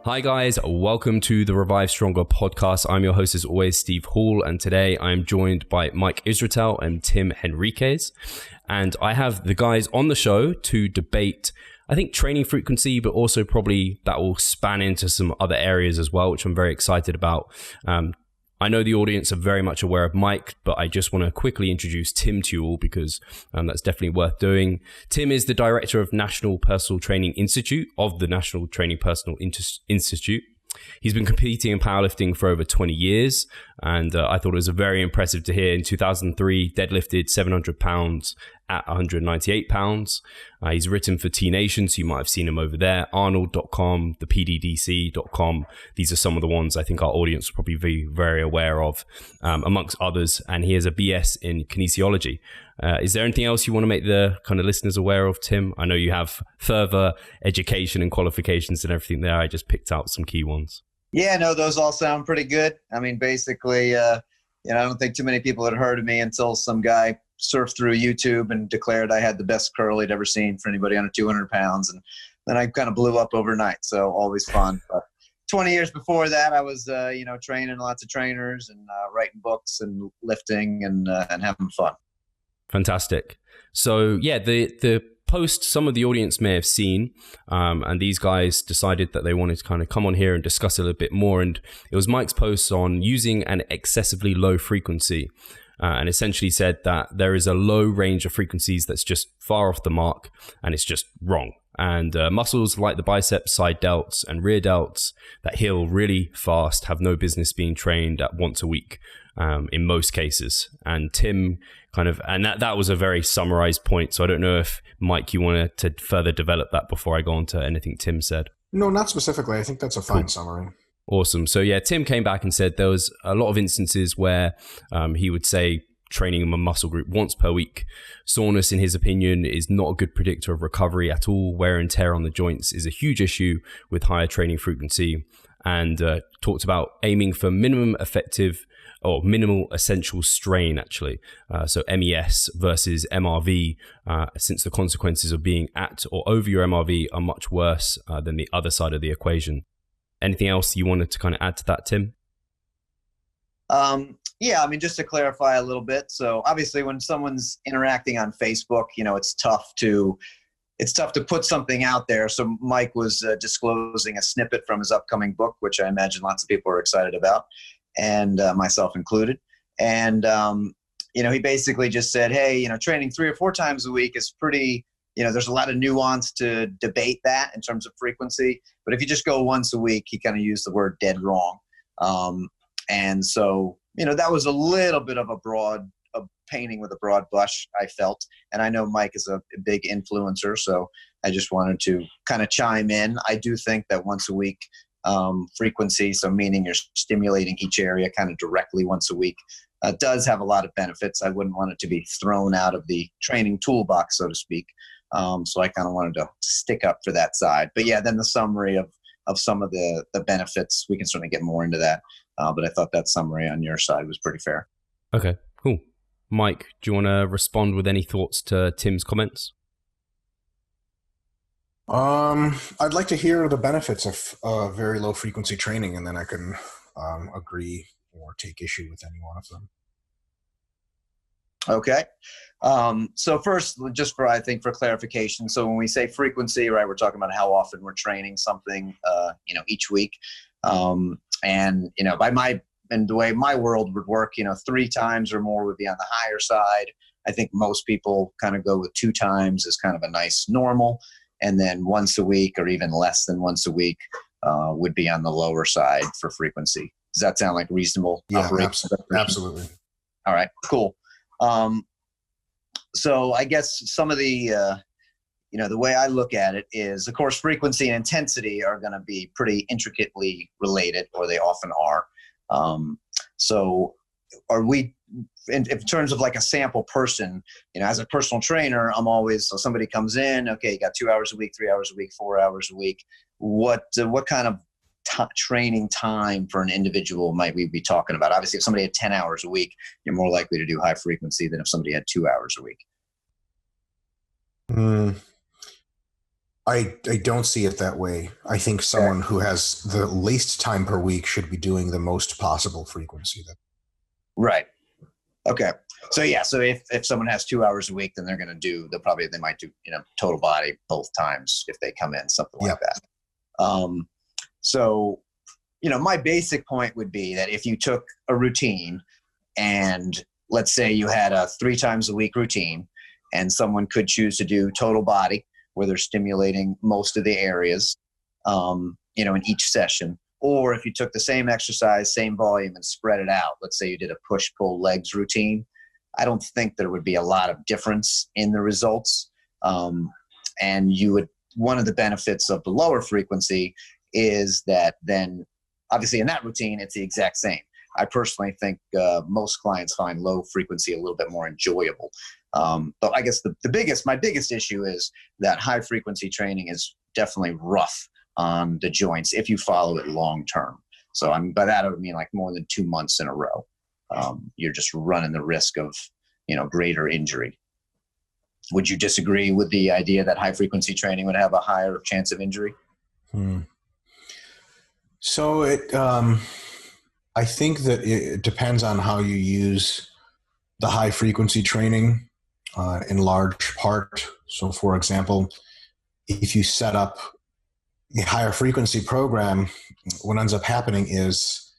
Hi guys, welcome to the Revive Stronger podcast. I'm your host as always, Steve Hall, and today I'm joined by Mike Israetel and Tim Henriques. And I have the guys on the show to debate, I think, training frequency, but also probably that will span into some other areas as well, which I'm very excited about. I know the audience are very much aware of Mike, but I just want to quickly introduce Tim to you all because that's definitely worth doing. Tim is the director of National Personal Training Institute of the National Training Personal Institute. He's been competing in powerlifting for over 20 years, and I thought it was very impressive to hear in 2003 deadlifted 700 pounds at 198 pounds. He's written for T Nation, so you might have seen him over there, Arnold.com, the PDDC.com. These are some of the ones I think our audience will probably be very aware of, amongst others, and he has a BS in Kinesiology. Is there anything else you want to make the kind of listeners aware of, Tim? I know you have further education and qualifications and everything there. I just picked out some key ones. Yeah, no, those all sound pretty good. I mean, basically, I don't think too many people had heard of me until some guy surfed through YouTube and declared I had the best curl he'd ever seen for anybody under 200 pounds. And then I kind of blew up overnight. So always fun. But 20 years before that, I was, training lots of trainers and writing books and lifting and having fun. Fantastic. So yeah, the post some of the audience may have seen, and these guys decided that they wanted to kind of come on here and discuss a little bit more. And it was Mike's post on using an excessively low frequency, and essentially said that there is a low range of frequencies that's just far off the mark and it's just wrong. And muscles like the biceps, side delts and rear delts that heal really fast have no business being trained at once a week in most cases. And Tim and that was a very summarized point. So I don't know if, Mike, you wanted to further develop that before I go on to anything Tim said. No, not specifically. I think that's a fine summary. Awesome. So yeah, Tim came back and said there was a lot of instances where he would say training a muscle group once per week. Soreness, in his opinion, is not a good predictor of recovery at all. Wear and tear on the joints is a huge issue with higher training frequency, and talked about aiming for minimum effective or minimal essential strain, actually. So MES versus MRV, since the consequences of being at or over your MRV are much worse than the other side of the equation. Anything else you wanted to kind of add to that, Tim? Yeah, I mean, just to clarify a little bit. So obviously when someone's interacting on Facebook, it's tough to put something out there. So Mike was disclosing a snippet from his upcoming book, which I imagine lots of people are excited about, and myself included. And, he basically just said, hey, training 3 or 4 times a week is pretty, there's a lot of nuance to debate that in terms of frequency. But if you just go once a week, he kind of used the word dead wrong. And so, that was a little bit of a painting with a broad brush, I felt. And I know Mike is a big influencer, so I just wanted to kind of chime in. I do think that once a week frequency, so meaning you're stimulating each area kind of directly once a week, does have a lot of benefits. I wouldn't want it to be thrown out of the training toolbox, so to speak. So I kind of wanted to stick up for that side. But yeah, then the summary of some of the benefits, we can certainly get more into that. But I thought that summary on your side was pretty fair. Okay, cool. Mike, do you want to respond with any thoughts to Tim's comments? I'd like to hear the benefits of very low frequency training, and then I can agree or take issue with any one of them. Okay. So first, just for clarification. So when we say frequency, right, we're talking about how often we're training something, each week. And the way my world would work, 3 times or more would be on the higher side. I think most people kind of go with 2 times as kind of a nice normal. And then once a week or even less than once a week would be on the lower side for frequency. Does that sound like reasonable? Yeah, absolutely. All right, cool. So I guess some of the, the way I look at it is, of course, frequency and intensity are going to be pretty intricately related, or they often are. So are we, in terms of like a sample person, as a personal trainer, I'm always, so somebody comes in, okay, you got 2 hours a week, 3 hours a week, 4 hours a week. What kind of training time for an individual might we be talking about? Obviously, if somebody had 10 hours a week, you're more likely to do high frequency than if somebody had 2 hours a week. I don't see it that way. I think someone who has the least time per week should be doing the most possible frequency. Right. Okay. So yeah, so if someone has 2 hours a week, then they're going to do, they might do, total body both times if they come in, something like that. So, my basic point would be that if you took a routine and let's say you had a 3 times a week routine and someone could choose to do total body where they're stimulating most of the areas, in each session. Or if you took the same exercise, same volume, and spread it out, let's say you did a push-pull legs routine, I don't think there would be a lot of difference in the results. And one of the benefits of the lower frequency is that then, obviously in that routine, it's the exact same. I personally think most clients find low frequency a little bit more enjoyable. But I guess my biggest issue is that high frequency training is definitely rough on the joints if you follow it long term. So by that I would mean like more than 2 months in a row. You're just running the risk of, greater injury. Would you disagree with the idea that high frequency training would have a higher chance of injury? So I think that it depends on how you use the high frequency training in large part. So for example, if you set up a higher frequency program, what ends up happening is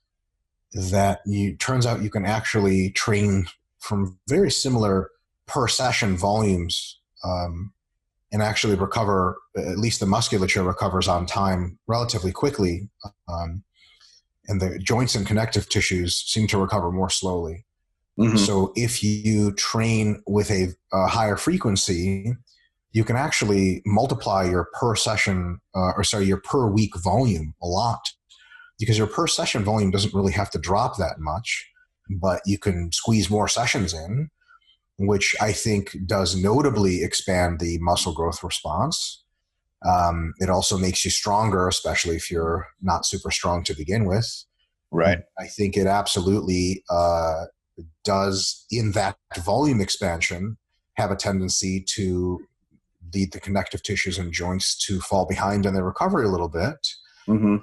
that turns out you can actually train from very similar per session volumes and actually recover, at least the musculature recovers on time relatively quickly. And the joints and connective tissues seem to recover more slowly. Mm-hmm. So if you train with a higher frequency, you can actually multiply your per session, your per week volume a lot, because your per session volume doesn't really have to drop that much, but you can squeeze more sessions in, which I think does notably expand the muscle growth response. It also makes you stronger, especially if you're not super strong to begin with. Right. I think it absolutely does, in that volume expansion, have a tendency to lead the connective tissues and joints to fall behind in their recovery a little bit. Mm-hmm.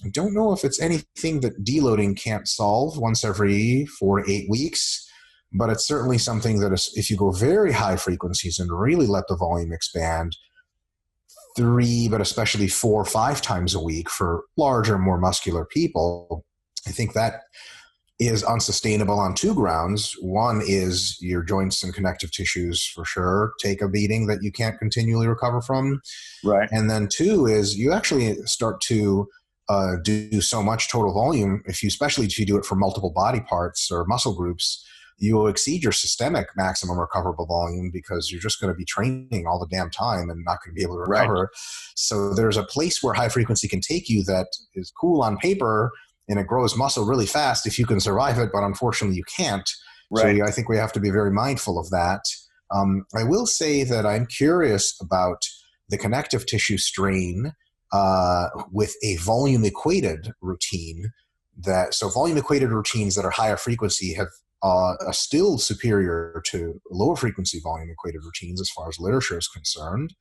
I don't know if it's anything that deloading can't solve once every 4 to 8 weeks, but it's certainly something that if you go very high frequencies and really let the volume expand 3, but especially 4 or 5 times a week for larger, more muscular people, I think that is unsustainable on 2 grounds. One is your joints and connective tissues for sure take a beating that you can't continually recover from. Right. And then 2 is you actually start to do so much total volume, especially if you do it for multiple body parts or muscle groups, you will exceed your systemic maximum recoverable volume because you're just going to be training all the damn time and not going to be able to recover. Right. So there's a place where high frequency can take you that is cool on paper, and it grows muscle really fast if you can survive it, but unfortunately you can't. Right. So I think we have to be very mindful of that. I will say that I'm curious about the connective tissue strain with a volume-equated routine. So volume-equated routines that are higher frequency are still superior to lower-frequency volume-equated routines as far as literature is concerned.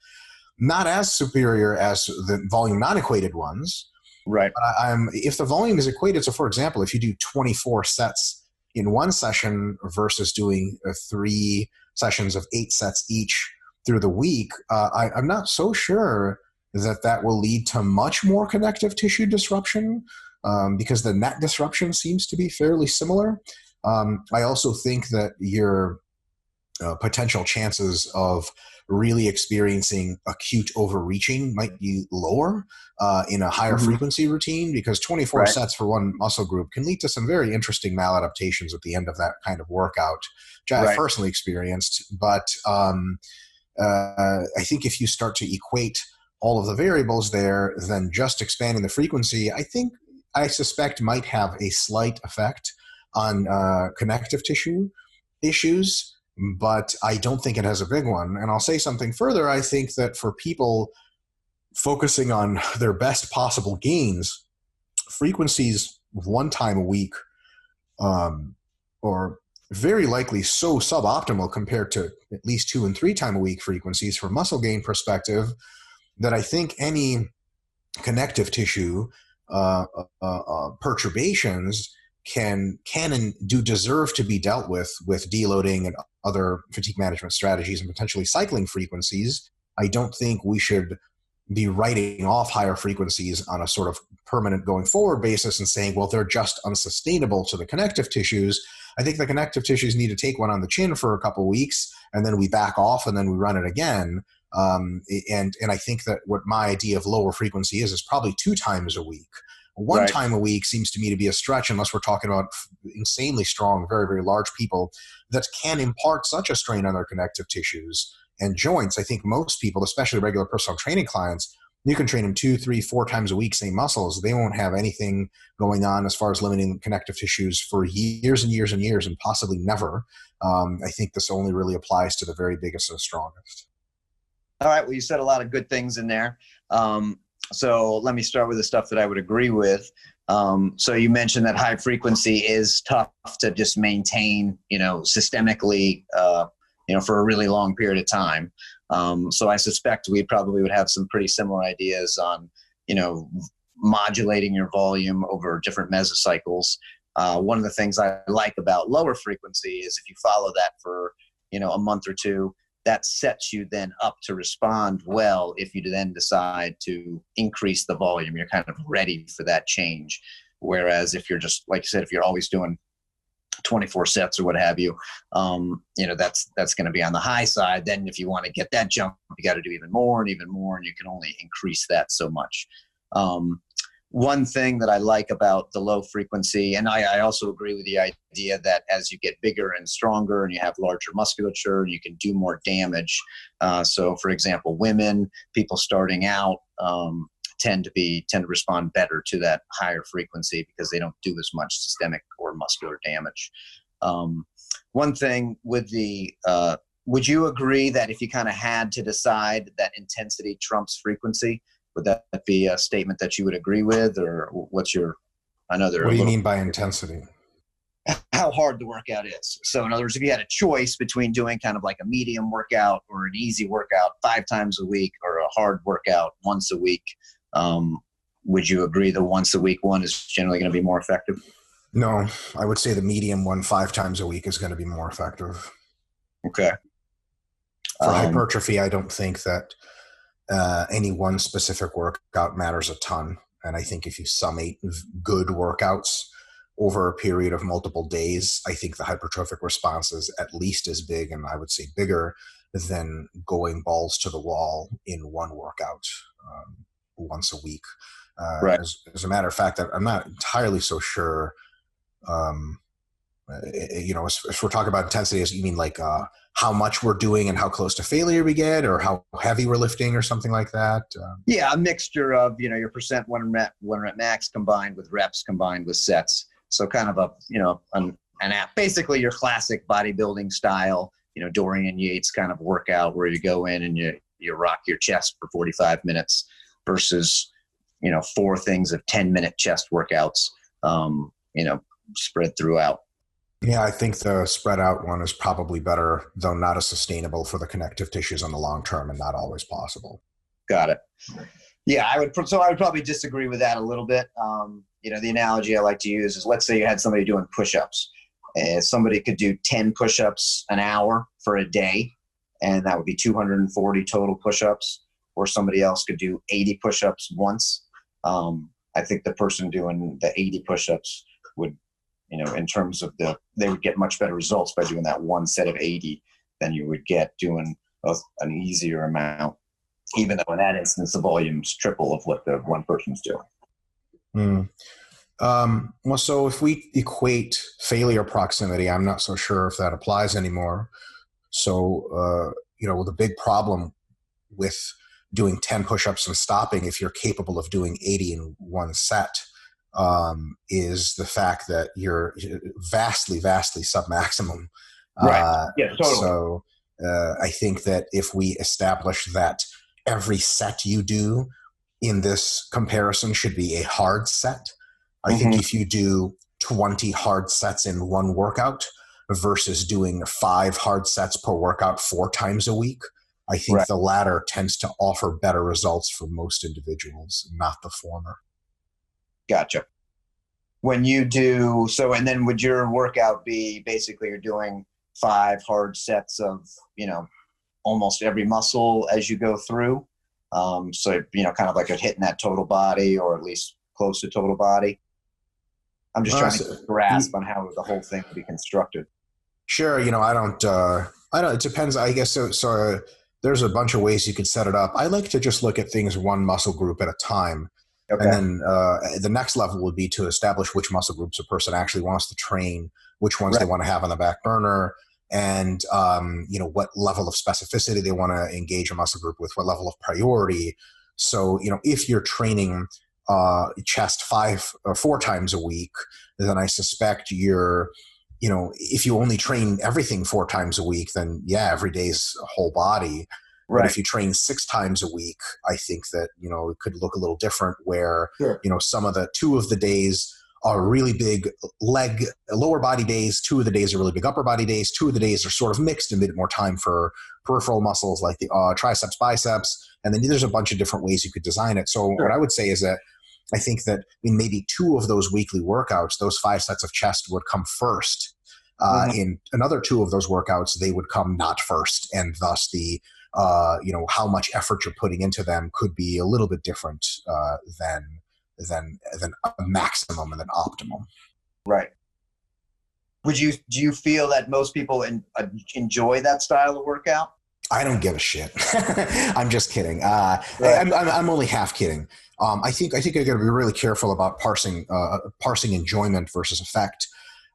Not as superior as the volume non-equated ones. Right. But if the volume is equated, so for example, if you do 24 sets in one session versus doing 3 sessions of 8 sets each through the week, I'm not so sure that will lead to much more connective tissue disruption because the net disruption seems to be fairly similar. I also think that your potential chances of really experiencing acute overreaching might be lower in a higher frequency routine, because 24 sets for one muscle group can lead to some very interesting maladaptations at the end of that kind of workout, which I've personally experienced. But I think if you start to equate all of the variables there, then just expanding the frequency, I suspect might have a slight effect on connective tissue issues, but I don't think it has a big one. And I'll say something further. I think that for people focusing on their best possible gains, frequencies 1 time a week or very likely so suboptimal compared to at least 2 and 3 time a week frequencies from muscle gain perspective, that I think any connective tissue perturbations can and do deserve to be dealt with deloading and other fatigue management strategies and potentially cycling frequencies. I don't think we should be writing off higher frequencies on a sort of permanent going forward basis and saying, well, they're just unsustainable to the connective tissues. I think the connective tissues need to take one on the chin for a couple of weeks, and then we back off and then we run it again. And I think that what my idea of lower frequency is probably 2 times a week. One time a week seems to me to be a stretch unless we're talking about insanely strong, very, very large people that can impart such a strain on their connective tissues and joints. I think most people, especially regular personal training clients, you can train them 2, 3, 4 times a week, same muscles. They won't have anything going on as far as limiting connective tissues for years and years and years, and possibly never. I think this only really applies to the very biggest and strongest. All right. Well, you said a lot of good things in there. So let me start with the stuff that I would agree with. So you mentioned that high frequency is tough to just maintain, systemically, for a really long period of time. So I suspect we probably would have some pretty similar ideas on, modulating your volume over different mesocycles. One of the things I like about lower frequency is if you follow that for, a month or two, that sets you then up to respond well. If you then decide to increase the volume, you're kind of ready for that change. Whereas if you're just, like you said, if you're always doing 24 sets or what have you, that's going to be on the high side. Then if you want to get that jump, you got to do even more, and you can only increase that so much. One thing that I like about the low frequency, and I also agree with the idea that as you get bigger and stronger and you have larger musculature, you can do more damage. So for example, women, people starting out, tend to respond better to that higher frequency because they don't do as much systemic or muscular damage. One thing with would you agree that if you kind of had to decide that intensity trumps frequency, would that be a statement that you would agree with, or what's your? I know there. What do you mean by intensity? How hard the workout is. So in other words, if you had a choice between doing kind of like a medium workout or an easy workout 5 times a week, or a hard workout once a week, would you agree the once a week one is generally going to be more effective? No, I would say the medium one 5 times a week is going to be more effective. Okay. For hypertrophy, I don't think that any one specific workout matters a ton. And I think if you summate good workouts over a period of multiple days, I think the hypertrophic response is at least as big, and I would say bigger, than going balls to the wall in one workout once a week. Right. As a matter of fact, I'm not entirely so sure. If we're talking about intensity, you mean like how much we're doing and how close to failure we get, or how heavy we're lifting, or something like that? Yeah, a mixture of your percent one rep max combined with reps combined with sets. So kind of an app, basically your classic bodybuilding style, Dorian Yates kind of workout where you go in and you rock your chest for 45 minutes versus 4 things of 10-minute chest workouts, spread throughout. Yeah, I think the spread out one is probably better, though not as sustainable for the connective tissues on the long term, and not always possible. Got it. Yeah, I would probably disagree with that a little bit. The analogy I like to use is, let's say you had somebody doing push-ups. Somebody could do 10 push-ups an hour for a day, and that would be 240 total push-ups. Or somebody else could do 80 push-ups once. I think the person doing the 80 push-ups would, in terms of they would get much better results by doing that one set of 80 than you would get doing an easier amount, even though in that instance, the volume's triple of what the one person's doing. Well, so if we equate failure proximity, I'm not so sure if that applies anymore. So, the big problem with doing 10 push-ups and stopping, if you're capable of doing 80 in one set, is the fact that you're vastly submaximum. Right. Yeah, totally. So I think that if we establish that every set you do in this comparison should be a hard set, I think if you do 20 hard sets in one workout versus doing 5 hard sets per workout 4 times a week, I think the latter tends to offer better results for most individuals, not the former. Gotcha. When you do so, and then would your workout be basically you're doing 5 hard sets of, almost every muscle as you go through? So, kind of like hitting that total body, or at least close to total body. I'm just trying to get a grasp on how the whole thing would be constructed. Sure. I don't, it depends, I guess. So there's a bunch of ways you could set it up. I like to just look at things one muscle group at a time. Okay. And then the next level would be to establish which muscle groups a person actually wants to train, which ones they want to have on the back burner, and what level of specificity they want to engage a muscle group with, what level of priority. So, if you're training chest 5 or 4 times a week, then I suspect if you only train everything 4 times a week, then every day's whole body. Right. But if you train 6 times a week, I think that, it could look a little different where, some of the 2 of the days are really big lower body days. 2 of the days are really big upper body days. 2 of the days are sort of mixed and a bit more time for peripheral muscles like the triceps, biceps. And then there's a bunch of different ways you could design it. So what I would say is that I think that maybe 2 of those weekly workouts, those 5 sets of chest would come first. In another 2 of those workouts, they would come not first. And thus the, how much effort you're putting into them could be a little bit different than a maximum and an optimum. Right. Do you feel that most people enjoy that style of workout? I don't give a shit. I'm just kidding. I'm only half kidding. I think I got to be really careful about parsing enjoyment versus effect.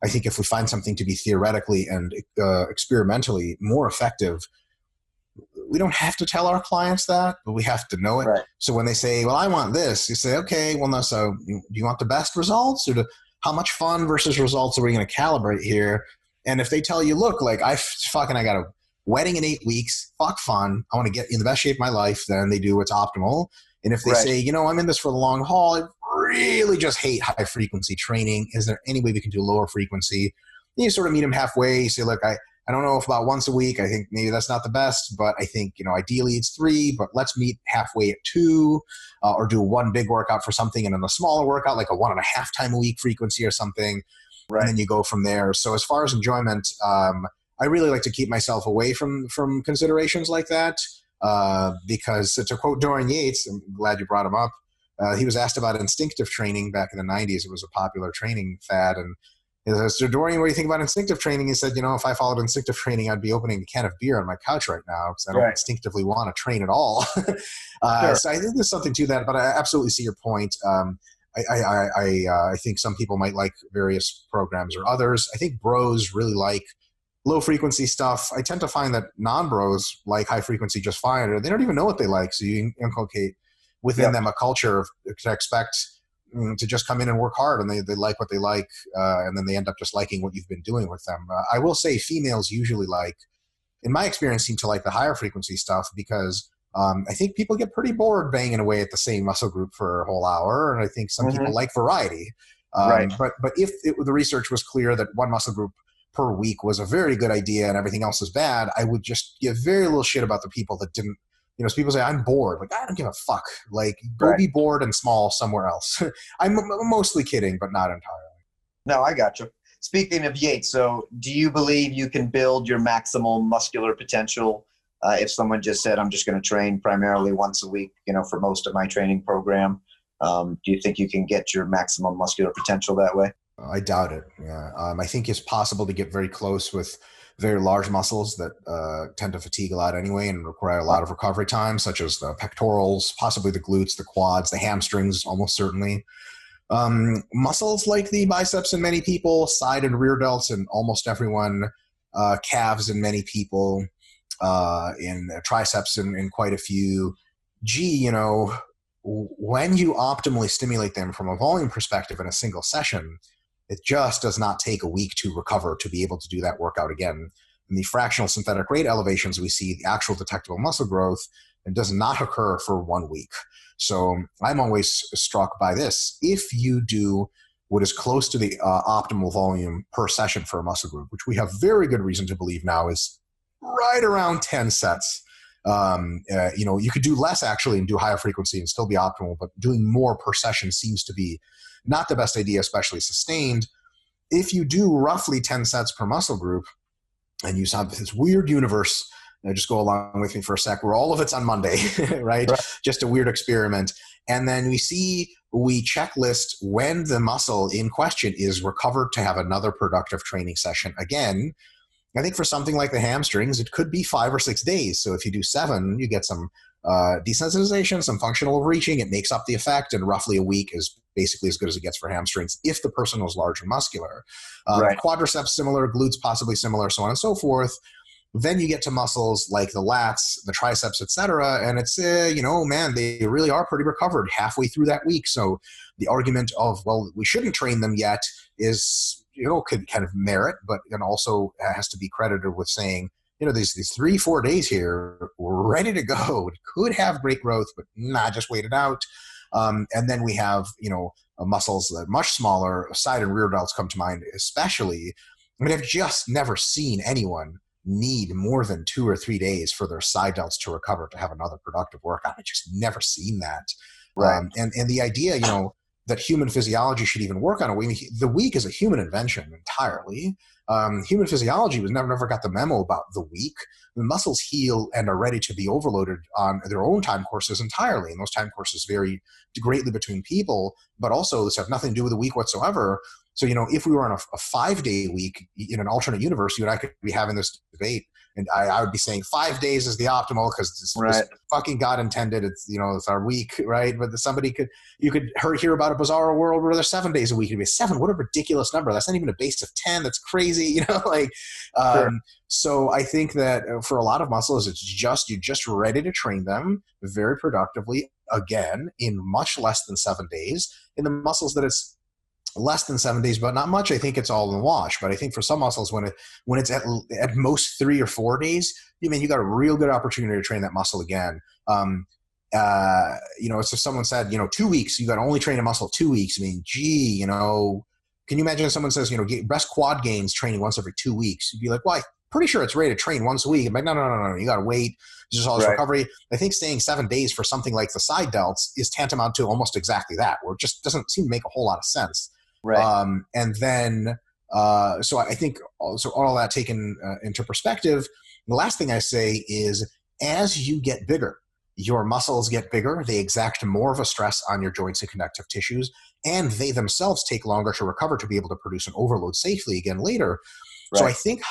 I think if we find something to be theoretically and experimentally more effective, we don't have to tell our clients that, but we have to know it. Right. So when they say, well, I want this, you say, okay, well, no, so do you want the best results, or how much fun versus results are we going to calibrate here? And if they tell you, look, like I got a wedding in 8 weeks, fuck fun, I want to get in the best shape of my life, then they do what's optimal. And if they say, I'm in this for the long haul, I really just hate high frequency training. Is there any way we can do lower frequency? And you sort of meet them halfway. You say, look, I don't know if about once a week, I think maybe that's not the best, but I think, ideally it's 3, but let's meet halfway at 2, or do 1 big workout for something and then a smaller workout, like a 1.5 time a week frequency or something. Right. And then you go from there. So as far as enjoyment, I really like to keep myself away from considerations like that, because to quote Dorian Yates, I'm glad you brought him up, he was asked about instinctive training back in the 90s. It was a popular training fad. And he says, so Dorian, what do you think about instinctive training? He said, if I followed instinctive training, I'd be opening a can of beer on my couch right now because I don't instinctively want to train at all. So I think there's something to that, but I absolutely see your point. I think some people might like various programs or others. I think bros really like low frequency stuff. I tend to find that non-bros like high frequency just fine, or they don't even know what they like. So you inculcate within them a culture to expect to just come in and work hard, and they like what they like, and then they end up just liking what you've been doing with them. I will say females usually in my experience, seem to like the higher frequency stuff because I think people get pretty bored banging away at the same muscle group for a whole hour, and I think some people like variety. But if the research was clear that 1 muscle group per week was a very good idea and everything else is bad, I would just give very little shit about the people that didn't. So people say, I'm bored. Like, I don't give a fuck. Like, go be bored and small somewhere else. I'm mostly kidding, but not entirely. No, I got you. Speaking of Yates, so do you believe you can build your maximal muscular potential if someone just said, I'm just going to train primarily once a week, for most of my training program? Do you think you can get your maximum muscular potential that way? I doubt it. Yeah. I think it's possible to get very close with very large muscles that tend to fatigue a lot anyway and require a lot of recovery time, such as the pectorals, possibly the glutes, the quads, the hamstrings, almost certainly. Muscles like the biceps in many people, side and rear delts in almost everyone, calves in many people, in triceps in quite a few. When you optimally stimulate them from a volume perspective in a single session, it just does not take a week to recover to be able to do that workout again. In the fractional synthetic rate elevations, we see the actual detectable muscle growth, and does not occur for 1 week. So I'm always struck by this. If you do what is close to the optimal volume per session for a muscle group, which we have very good reason to believe now is right around 10 sets, You could do less actually and do higher frequency and still be optimal, but doing more per session seems to be not the best idea, especially sustained. If you do roughly 10 sets per muscle group and you have this weird universe, just go along with me for a sec, where all of it's on Monday, right? Just a weird experiment. And then we checklist when the muscle in question is recovered to have another productive training session again. I think for something like the hamstrings, it could be 5 or 6 days. So if you do 7, you get some desensitization, some functional overreaching. It makes up the effect, and roughly a week is basically as good as it gets for hamstrings if the person was large and muscular. Quadriceps similar, glutes possibly similar, so on and so forth. Then you get to muscles like the lats, the triceps, etc., and it's man, they really are pretty recovered halfway through that week. So the argument of, well, we shouldn't train them yet is, could kind of merit, but it also has to be credited with saying, these 3-4 days here, we're ready to go. It could have great growth, but just wait it out. And then we have, muscles that are much smaller, side and rear delts come to mind, especially. I mean, I've just never seen anyone need more than 2 or 3 days for their side delts to recover to have another productive workout. I've just never seen that. And the idea, that human physiology should even work on a week. The week is a human invention entirely. Human physiology never got the memo about the week. The muscles heal and are ready to be overloaded on their own time courses entirely. And those time courses vary greatly between people, but also this have nothing to do with the week whatsoever. So, if we were on a 5-day week in an alternate universe, you and I could be having this debate. And I would be saying 5 days is the optimal because this fucking God intended. It's, it's our week, right? But you could hear about a bizarre world where there's 7 days a week. It'd be 7. What a ridiculous number. That's not even a base of 10. That's crazy. So I think that for a lot of muscles, you're just ready to train them very productively again in much less than 7 days. In the muscles that it's less than 7 days, but not much, I think it's all in the wash. But I think for some muscles, when it's at most 3 or 4 days, you got a real good opportunity to train that muscle again. It's if someone said, 2 weeks, you got to only train a muscle 2 weeks. I mean, can you imagine if someone says, best quad gains training once every 2 weeks? You'd be like, well, I'm pretty sure it's ready to train once a week. I'm like, no, you got to wait. There's just all this recovery. I think staying 7 days for something like the side delts is tantamount to almost exactly that, where it just doesn't seem to make a whole lot of sense. And then, so I think also all that taken into perspective, the last thing I say is, as you get bigger, your muscles get bigger, they exact more of a stress on your joints and connective tissues, and they themselves take longer to recover to be able to produce an overload safely again later. So I think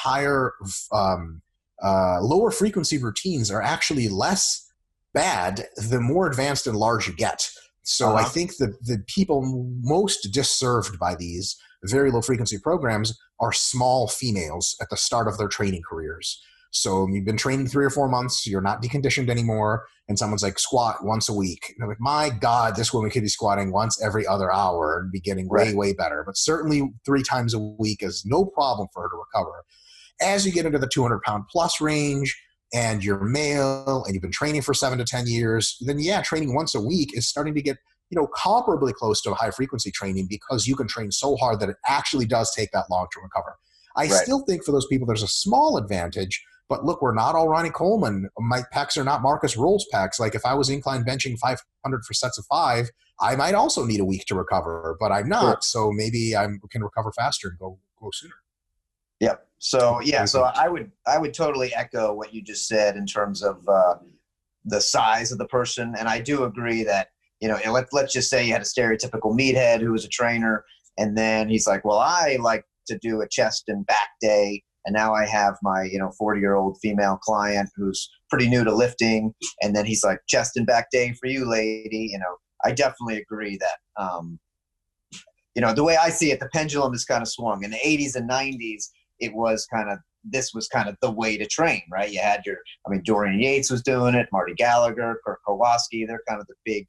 lower frequency routines are actually less bad the more advanced and large you get. So I think the people most disserved by these very low frequency programs are small females at the start of their training careers. So you've been training 3 or 4 months, you're not deconditioned anymore, and someone's like, squat once a week. And I'm like, my God, this woman could be squatting once every other hour and be getting way, way better. But certainly 3 times a week is no problem for her to recover. As you get into the 200-pound plus range, and you're male and you've been training for 7 to 10 years, then training once a week is starting to get, comparably close to high frequency training, because you can train so hard that it actually does take that long to recover. I still think for those people, there's a small advantage, but look, we're not all Ronnie Coleman. My pecs are not Marcus Roll's pecs. Like if I was incline benching 500 for sets of 5, I might also need a week to recover, but I'm not. So maybe I can recover faster and go sooner. Yep. So I would totally echo what you just said in terms of the size of the person, and I do agree that let's just say you had a stereotypical meathead who was a trainer, and then he's like, well, I like to do a chest and back day, and now I have my 40-year-old female client who's pretty new to lifting, and then he's like, chest and back day for you, lady. I definitely agree that the way I see it, the pendulum is kind of swung in the 80s and 90s. This was kind of the way to train, right? You had Dorian Yates was doing it, Marty Gallagher, Kurt Kowalski, they're kind of the big,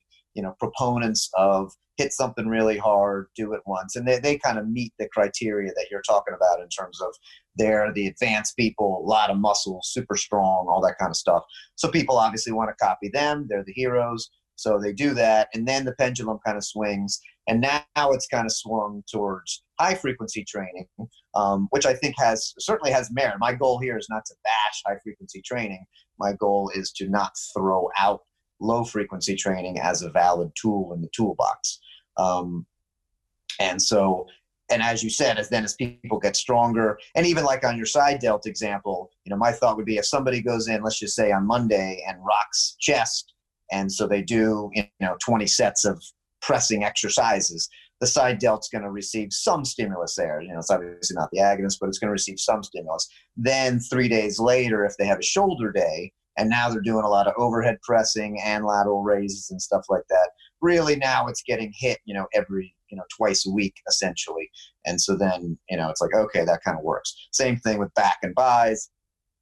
proponents of hit something really hard, do it once. And they kind of meet the criteria that you're talking about in terms of they're the advanced people, a lot of muscles, super strong, all that kind of stuff. So people obviously want to copy them. They're the heroes. So they do that. And then the pendulum kind of swings And now it's kind of swung towards high frequency training, which I think certainly has merit. My goal here is not to bash high frequency training. My goal is to not throw out low frequency training as a valid tool in the toolbox. And as you said, as people get stronger, and even like on your side delt example, my thought would be if somebody goes in, let's just say on Monday, and rocks chest, and so they do 20 sets of pressing exercises, the side delt's going to receive some stimulus there. It's obviously not the agonist, but it's going to receive some stimulus. Then 3 days later, if they have a shoulder day, and now they're doing a lot of overhead pressing and lateral raises and stuff like that, really now it's getting hit, every twice a week essentially. And so then, it's like, okay, that kind of works. Same thing with back and buys.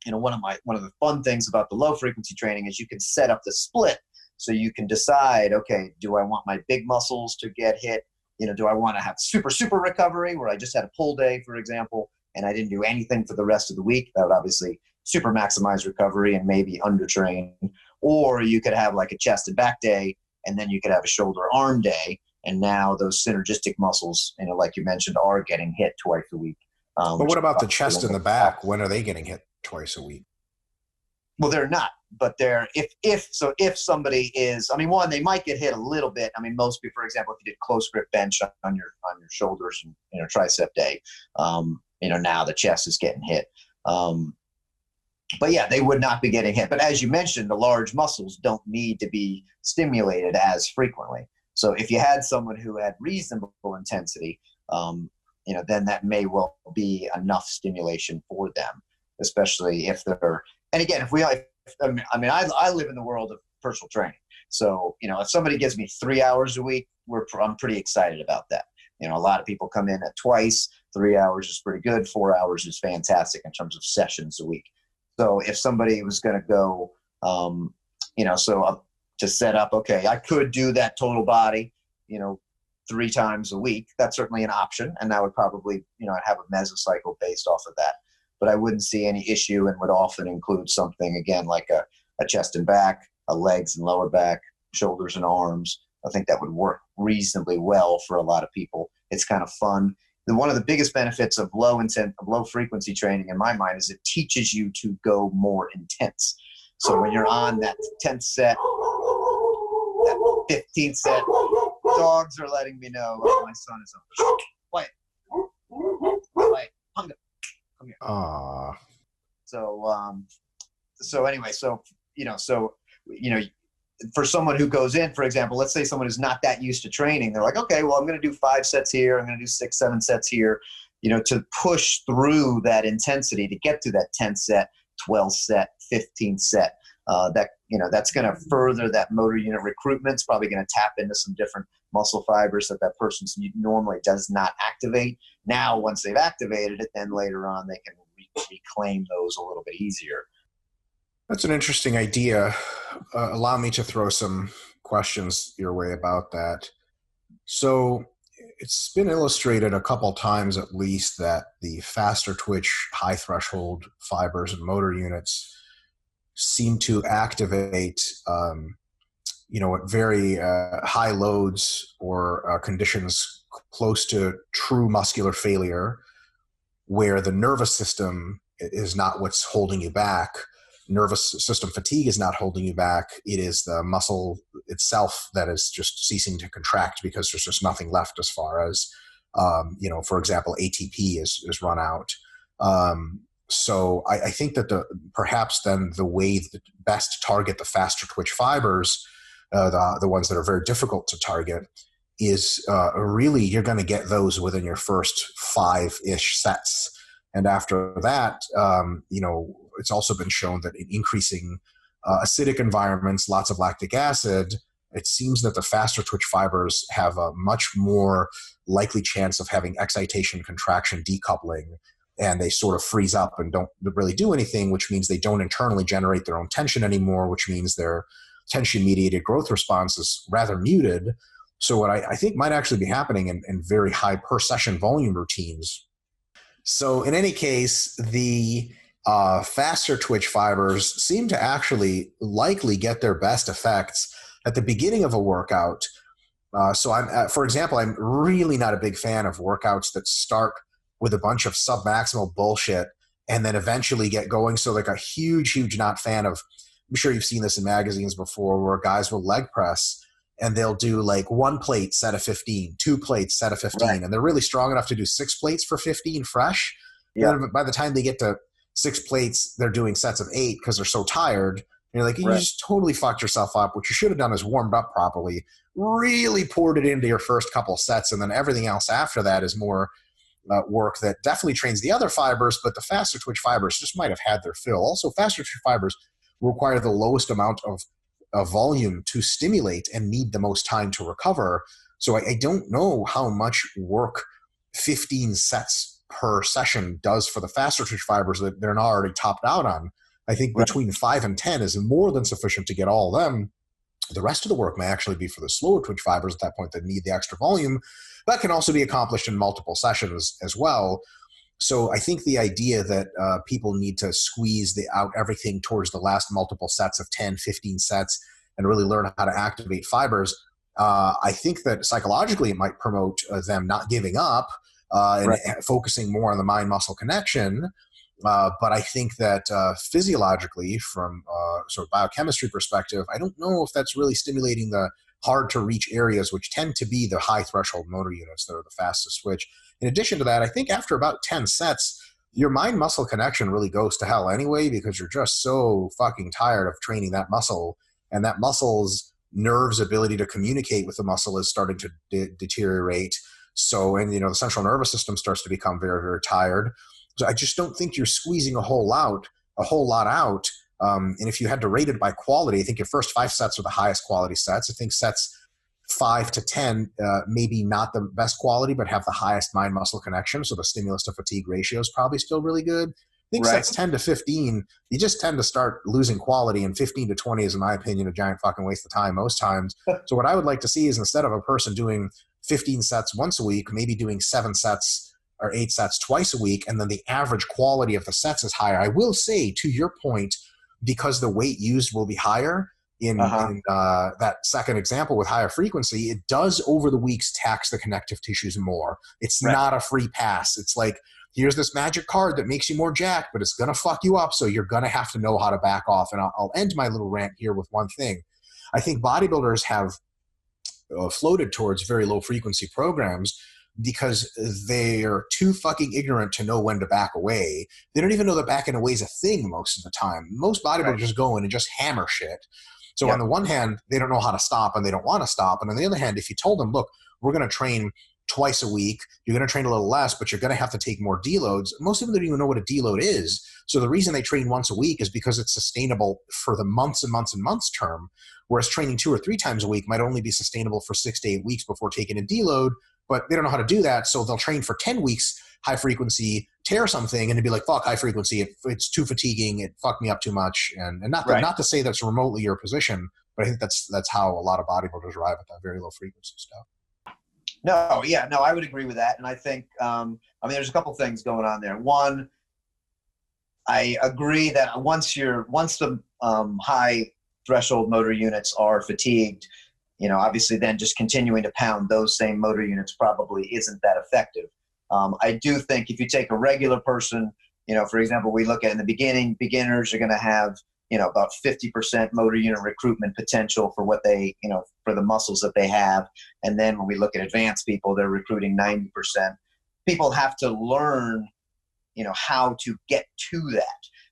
One of the fun things about the low frequency training is you can set up the split. So you can decide, okay, do I want my big muscles to get hit? Do I want to have super recovery where I just had a pull day, for example, and I didn't do anything for the rest of the week? That would obviously super maximize recovery and maybe undertrain. Or you could have like a chest and back day, and then you could have a shoulder arm day. And now those synergistic muscles, like you mentioned, are getting hit twice a week. But what about the chest and the back? When are they getting hit twice a week? Well, they're not, but if somebody is, one, they might get hit a little bit. Most people, for example, if you did close grip bench on your shoulders and tricep day, now the chest is getting hit. But yeah, they would not be getting hit. But as you mentioned, the large muscles don't need to be stimulated as frequently. So if you had someone who had reasonable intensity, then that may well be enough stimulation for them, especially if they're, and again, I live in the world of personal training. So, if somebody gives me 3 hours a week, I'm pretty excited about that. A lot of people come in at twice, 3 hours is pretty good. 4 hours is fantastic in terms of sessions a week. So if somebody was going to go, to set up, okay, I could do that total body, 3 times a week. That's certainly an option. And that would probably, I'd have a mesocycle based off of that. But I wouldn't see any issue, and would often include something, again, like a chest and back, a legs and lower back, shoulders and arms. I think that would work reasonably well for a lot of people. It's kind of fun. One of the biggest benefits of low frequency training in my mind is it teaches you to go more intense. So when you're on that 10th set, that 15th set, dogs are letting me know my son is on. Quiet. Hunger. Come here. So anyway, for someone who goes in, for example, let's say someone who's not that used to training, they're like, okay, well, I'm going to do 5 sets here. I'm going to do 6, 7 sets here, to push through that intensity to get to that 10th set, 12th set, 15th set. That's going to further that motor unit recruitment. It's probably going to tap into some different muscle fibers that person normally does not activate. Now, once they've activated it, then later on they can reclaim those a little bit easier. That's an interesting idea. Allow me to throw some questions your way about that. So it's been illustrated a couple times at least that the faster twitch, high threshold fibers and motor units seem to activate, at very high loads or conditions close to true muscular failure, where the nervous system is not what's holding you back. Nervous system fatigue is not holding you back. It is the muscle itself that is just ceasing to contract because there's just nothing left as far as, for example, ATP is run out. So I think that perhaps then the way that best to target the faster twitch fibers, the ones that are very difficult to target, is really you're going to get those within your first 5-ish sets. And after that, it's also been shown that in increasing acidic environments, lots of lactic acid, it seems that the faster twitch fibers have a much more likely chance of having excitation, contraction, decoupling, and they sort of freeze up and don't really do anything, which means they don't internally generate their own tension anymore, which means their tension-mediated growth response is rather muted. So what I think might actually be happening in very high per-session volume routines. So in any case, the faster twitch fibers seem to actually likely get their best effects at the beginning of a workout So for example, I'm really not a big fan of workouts that start with a bunch of submaximal bullshit and then eventually get going. So like a huge not fan of, I'm sure you've seen this in magazines before, where guys will leg press and they'll do like 1 plate set of 15, 2 plates set of 15, right. And they're really strong enough to do 6 plates for 15 fresh. Yeah. And then by the time they get to 6 plates, they're doing sets of 8 because they're so tired. And you're like, you just totally fucked yourself up. What you should have done is warmed up properly, really poured it into your first couple sets, and then everything else after that is more work that definitely trains the other fibers, but the faster twitch fibers just might have had their fill. Also, faster twitch fibers require the lowest amount of volume to stimulate and need the most time to recover. So I don't know how much work 15 sets per session does for the faster twitch fibers that they're not already topped out on. I think between 5 and 10 is more than sufficient to get all of them. The rest of the work may actually be for the slower twitch fibers at that point that need the extra volume. That can also be accomplished in multiple sessions as well. So I think the idea that people need to squeeze out everything towards the last multiple sets of 10, 15 sets and really learn how to activate fibers, I think that psychologically it might promote them not giving up and focusing more on the mind-muscle connection. But I think that physiologically, from sort of biochemistry perspective, I don't know if that's really stimulating the hard-to-reach areas, which tend to be the high-threshold motor units that are the fastest switch. In addition to that, I think after about 10 sets, your mind-muscle connection really goes to hell anyway, because you're just so fucking tired of training that muscle, and that muscle's nerve's ability to communicate with the muscle is starting to deteriorate. So, and the central nervous system starts to become very, very tired. So I just don't think you're squeezing a whole lot out. And if you had to rate it by quality, I think your first 5 sets are the highest quality sets. I think sets 5 to 10, maybe not the best quality, but have the highest mind-muscle connection. So the stimulus to fatigue ratio is probably still really good. I think sets 10 to 15, you just tend to start losing quality, and 15 to 20 is, in my opinion, a giant fucking waste of time most times. So what I would like to see is, instead of a person doing 15 sets once a week, maybe doing 7 sets or 8 sets twice a week, and then the average quality of the sets is higher. I will say, to your point, because the weight used will be higher in that second example with higher frequency, it does over the weeks tax the connective tissues more. It's not a free pass. It's like, here's this magic card that makes you more jacked, but it's going to fuck you up, so you're going to have to know how to back off. And I'll end my little rant here with one thing. I think bodybuilders have floated towards very low frequency programs because they are too fucking ignorant to know when to back away. They don't even know that backing away is a thing most of the time. Most bodybuilders just go in and just hammer shit. So on the one hand, they don't know how to stop and they don't want to stop. And on the other hand, if you told them, look, we're going to train twice a week, you're going to train a little less, but you're going to have to take more deloads. Most of them don't even know what a deload is. So the reason they train once a week is because it's sustainable for the months and months and months term, whereas training 2 or 3 times a week might only be sustainable for 6 to 8 weeks before taking a deload. But they don't know how to do that, so they'll train for 10 weeks high frequency, tear something, and it'd be like, fuck high frequency, it's too fatiguing, it fucked me up too much. And not to say that's remotely your position, but I think that's how a lot of bodybuilders arrive at that very low frequency stuff. No, I would agree with that. And I think, there's a couple things going on there. One, I agree that once the high threshold motor units are fatigued, obviously then just continuing to pound those same motor units probably isn't that effective. I do think if you take a regular person, for example, we look at in the beginning, beginners are going to have, about 50% motor unit recruitment potential for what they, for the muscles that they have. And then when we look at advanced people, they're recruiting 90%. People have to learn, how to get to that.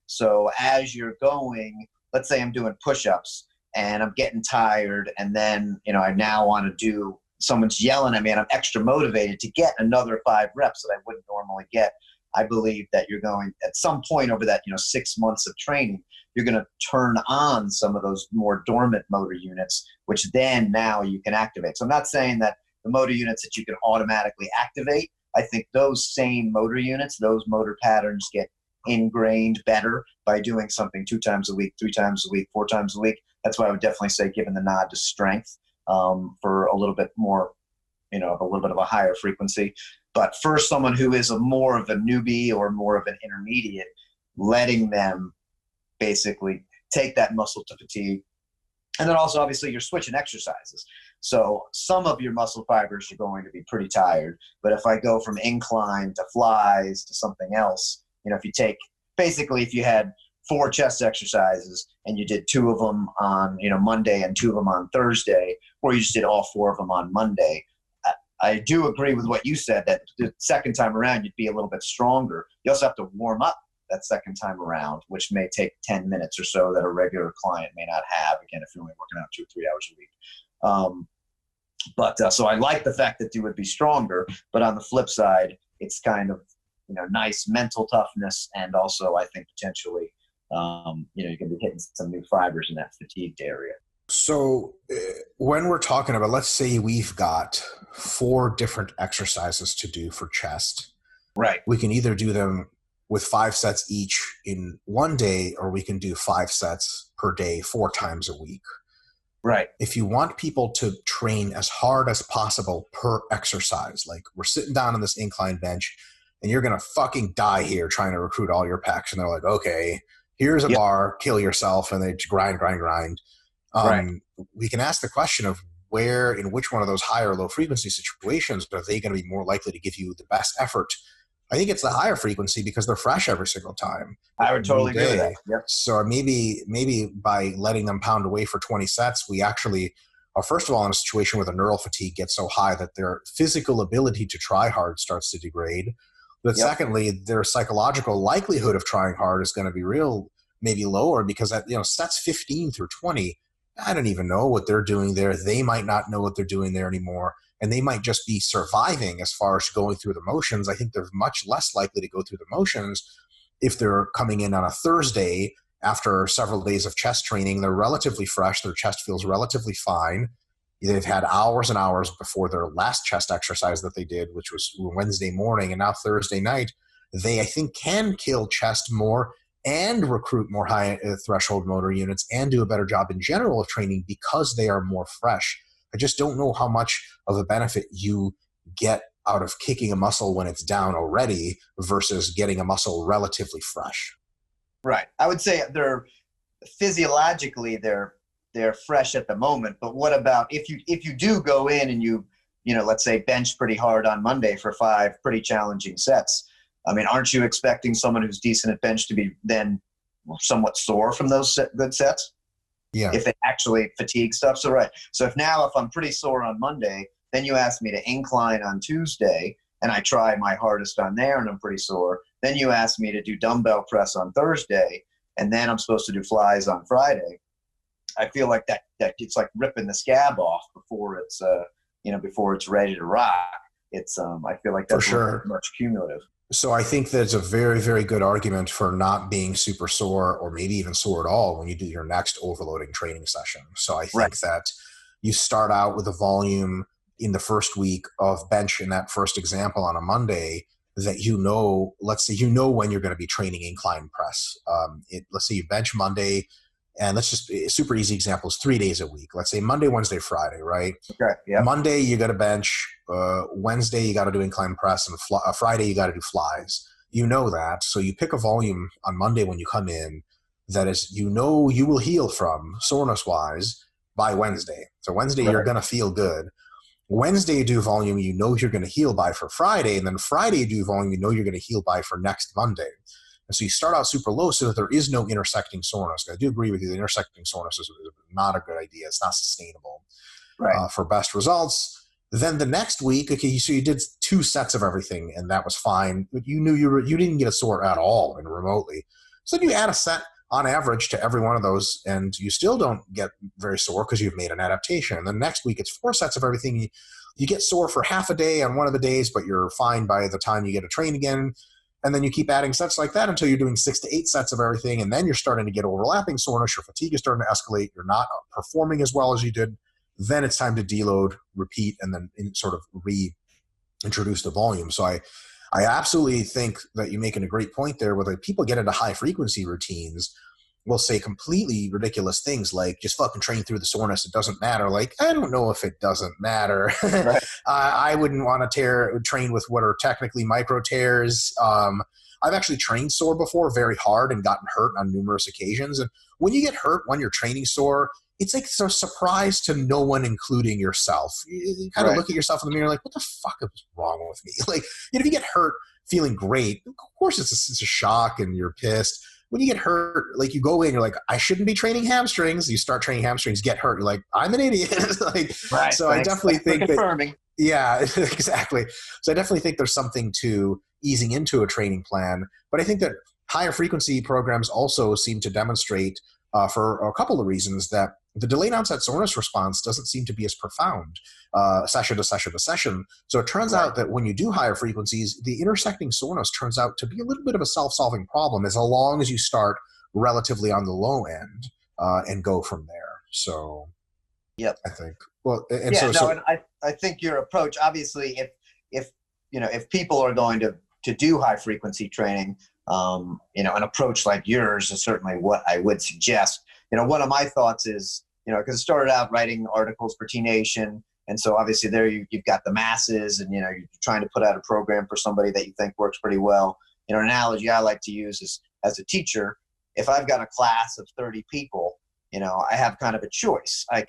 So as you're going, let's say I'm doing push-ups, and I'm getting tired, and then, I now want to do, someone's yelling at me, and I'm extra motivated to get another 5 reps that I wouldn't normally get. I believe that you're going, at some point over that, 6 months of training, you're going to turn on some of those more dormant motor units, which then now you can activate. So I'm not saying that the motor units that you can automatically activate. I think those same motor units, those motor patterns get ingrained better by doing something 2 times a week, 3 times a week, 4 times a week. That's why I would definitely say giving the nod to strength for a little bit more, a little bit of a higher frequency. But for someone who is more of a newbie or more of an intermediate, letting them basically take that muscle to fatigue, And then also, obviously, you're switching exercises. So some of your muscle fibers are going to be pretty tired. But if I go from incline to flies to something else, if you take, basically, if you had 4 chest exercises and you did 2 of them on, Monday and 2 of them on Thursday, or you just did all 4 of them on Monday, I do agree with what you said, that the second time around, you'd be a little bit stronger. You also have to warm up that second time around, which may take 10 minutes or so that a regular client may not have, again, if you're only working out 2 or 3 hours a week. So I like the fact that you would be stronger, but on the flip side, it's kind of, nice mental toughness. And also I think potentially, you're going to be hitting some new fibers in that fatigued area. So when we're talking about, let's say we've got 4 different exercises to do for chest. Right. We can either do them with 5 sets each in one day, or we can do 5 sets per day, 4 times a week. Right. If you want people to train as hard as possible per exercise, like we're sitting down on this incline bench and you're going to fucking die here trying to recruit all your pecs. And they're like, okay, here's a bar, kill yourself. And they grind. Right. We can ask the question of in which one of those higher or low frequency situations are they going to be more likely to give you the best effort? I think it's the higher frequency because they're fresh every single time. I would totally agree with that. Yep. So maybe by letting them pound away for 20 sets, we actually are, first of all, in a situation where the neural fatigue gets so high that their physical ability to try hard starts to degrade. But secondly, their psychological likelihood of trying hard is going to be maybe lower, because sets 15 through 20, I don't even know what they're doing there. They might not know what they're doing there anymore. And they might just be surviving as far as going through the motions. I think they're much less likely to go through the motions if they're coming in on a Thursday after several days of chest training. They're relatively fresh. Their chest feels relatively fine. They've had hours and hours before their last chest exercise that they did, which was Wednesday morning, and now Thursday night. They, I think, can kill chest more and recruit more high threshold motor units and do a better job in general of training because they are more fresh. I just don't know how much of a benefit you get out of kicking a muscle when it's down already versus getting a muscle relatively fresh. Right. I would say they're physiologically they're fresh at the moment, but what about if you do go in and you let's say bench pretty hard on Monday for 5 pretty challenging sets? I mean, aren't you expecting someone who's decent at bench to be then somewhat sore from those good sets? Yeah. If they actually fatigue stuff. So if I'm pretty sore on Monday, then you ask me to incline on Tuesday and I try my hardest on there and I'm pretty sore. Then you ask me to do dumbbell press on Thursday and then I'm supposed to do flies on Friday. I feel like that it's like ripping the scab off before it's before it's ready to rock. It's I feel like that's for sure much cumulative. So I think that's a very, very good argument for not being super sore or maybe even sore at all when you do your next overloading training session. So I think that you start out with a volume in the first week of bench in that first example on a Monday that let's say when you're going to be training incline press. Let's say you bench Monday, and let's just, a super easy example is 3 days a week. Let's say Monday, Wednesday, Friday, right? Okay. Yeah. Monday, you got to bench. Wednesday, you got to do incline press. And Friday, you got to do flies. You know that. So you pick a volume on Monday when you come in that is, you will heal from soreness-wise by Wednesday. So Wednesday, you're going to feel good. Wednesday, you do volume you're going to heal by for Friday. And then Friday, you do volume you're going to heal by for next Monday. And so you start out super low so that there is no intersecting soreness. I do agree with you. The intersecting soreness is not a good idea. It's not sustainable for best results. Then the next week, so you did 2 sets of everything, and that was fine. But you knew you didn't get a sore at all and remotely. So then you add a set on average to every one of those, and you still don't get very sore because you've made an adaptation. And then next week, it's 4 sets of everything. You get sore for half a day on one of the days, but you're fine by the time you get to train again. And then you keep adding sets like that until you're doing 6 to 8 sets of everything. And then you're starting to get overlapping soreness. Your fatigue is starting to escalate. You're not performing as well as you did. Then it's time to deload, repeat, and then sort of reintroduce the volume. So I absolutely think that you're making a great point there where people get into high frequency routines will say completely ridiculous things like just fucking train through the soreness. It doesn't matter. Like, I don't know if it doesn't matter. Right. I wouldn't want to train with what are technically micro tears. I've actually trained sore before very hard and gotten hurt on numerous occasions. And when you get hurt when you're training sore, it's like so surprise to no one, including yourself. You kind of look at yourself in the mirror like, what the fuck is wrong with me? Like, if you get hurt feeling great, of course it's a shock and you're pissed. When you get hurt, like, you go in, you're like, I shouldn't be training hamstrings. You start training hamstrings, get hurt. You're like, I'm an idiot. Like, so I definitely think that, yeah, exactly. So I definitely think there's something to easing into a training plan. But I think that higher frequency programs also seem to demonstrate for a couple of reasons that the delayed onset soreness response doesn't seem to be as profound session to session to session. So it turns out that when you do higher frequencies, the intersecting soreness turns out to be a little bit of a self-solving problem as long as you start relatively on the low end and go from there. So I think, well, and and I think your approach, obviously, if people are going to do high frequency training, an approach like yours is certainly what I would suggest. One of my thoughts is, because I started out writing articles for T-Nation, and so obviously there you've got the masses, and you're trying to put out a program for somebody that you think works pretty well. An analogy I like to use is, as a teacher, if I've got a class of 30 people, I have kind of a choice. I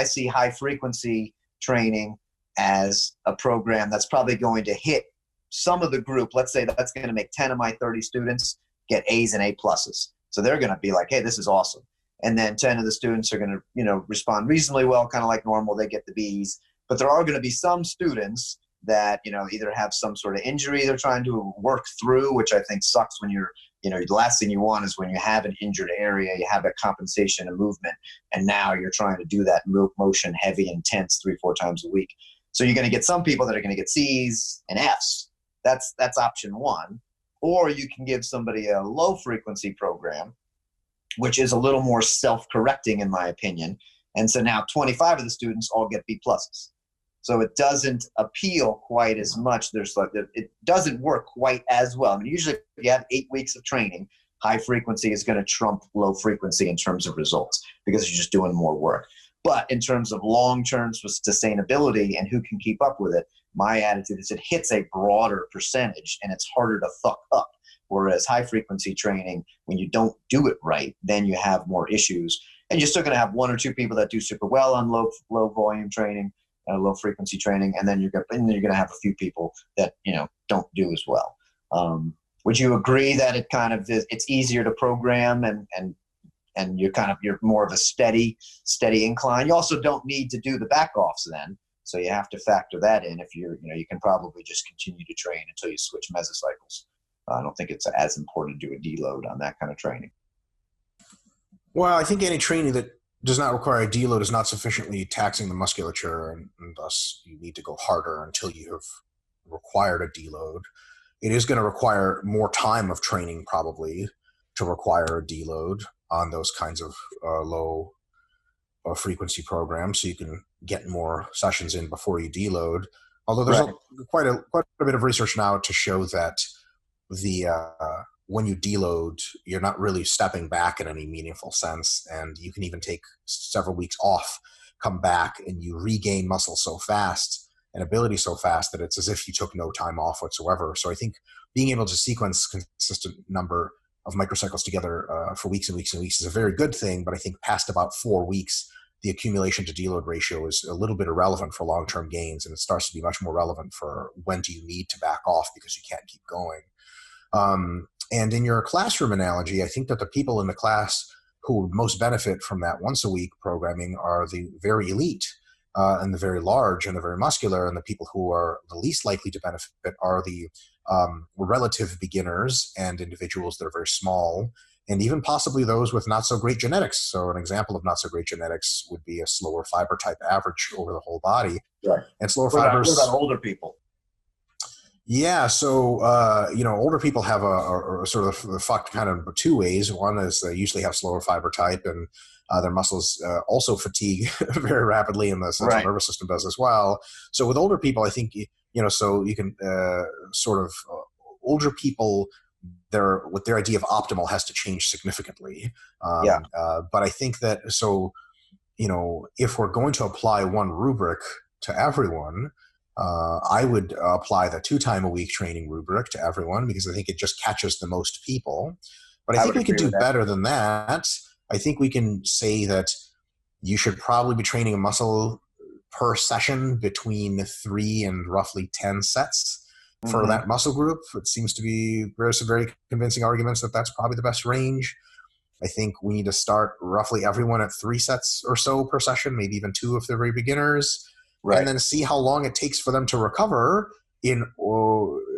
see high frequency training as a program that's probably going to hit some of the group. Let's say that's going to make 10 of my 30 students get A's and A pluses. So they're going to be like, hey, this is awesome. And then 10 of the students are going to, respond reasonably well, kind of like normal. They get the B's. But there are going to be some students that, either have some sort of injury they're trying to work through, which I think sucks when you're, the last thing you want is when you have an injured area, you have a compensation and movement, and now you're trying to do that motion heavy, intense 3-4 times a week. So you're going to get some people that are going to get C's and F's. That's option one. Or you can give somebody a low frequency program, which is a little more self-correcting in my opinion. And so now 25 of the students all get B pluses. So it doesn't appeal quite as much. It doesn't work quite as well. I mean, usually if you have 8 weeks of training, high frequency is going to trump low frequency in terms of results because you're just doing more work. But in terms of long-term sustainability and who can keep up with it, my attitude is it hits a broader percentage and it's harder to fuck up. Whereas high frequency training, when you don't do it right, then you have more issues. And you're still going to have 1 or 2 people that do super well on low volume training, low frequency training, and then you're going to have a few people that don't do as well. Would you agree that it kind of it's easier to program and you're more of a steady incline? You also don't need to do the back offs then, so you have to factor that in. If you can probably just continue to train until you switch mesocycles. I don't think it's as important to do a deload on that kind of training. Well, I think any training that does not require a deload is not sufficiently taxing the musculature, and thus you need to go harder until you have required a deload. It is going to require more time of training probably to require a deload on those kinds of low frequency programs, so you can get more sessions in before you deload. Although there's quite a bit of research now to show that when you deload, you're not really stepping back in any meaningful sense, and you can even take several weeks off, come back, and you regain muscle so fast and ability so fast that it's as if you took no time off whatsoever. So I think being able to sequence consistent number of microcycles together for weeks and weeks and weeks is a very good thing, but I think past about 4 weeks, the accumulation to deload ratio is a little bit irrelevant for long-term gains, and it starts to be much more relevant for when do you need to back off because you can't keep going. And in your classroom analogy, I think that the people in the class who would most benefit from that once-a-week programming are the very elite and the very large and the very muscular, and the people who are the least likely to benefit are the relative beginners and individuals that are very small, and even possibly those with not so great genetics. So an example of not so great genetics would be a slower fiber type average over the whole body. Right. And slower fibers. What about older people? Yeah, so older people have a sort of fucked kind of 2 ways. One is they usually have slower fiber type, and their muscles also fatigue very rapidly, and the central nervous system does as well. So with older people, I think so you can older people, their idea of optimal has to change significantly. But I think that if we're going to apply one rubric to everyone, I would apply the 2-time-a-week training rubric to everyone because I think it just catches the most people. But I think we can do better than that. I think we can say that you should probably be training a muscle per session between 3 and roughly 10 sets for that muscle group. It seems to be, there's some very convincing arguments that that's probably the best range. I think we need to start roughly everyone at 3 sets or so per session, maybe even 2 if they're very beginners, and then see how long it takes for them to recover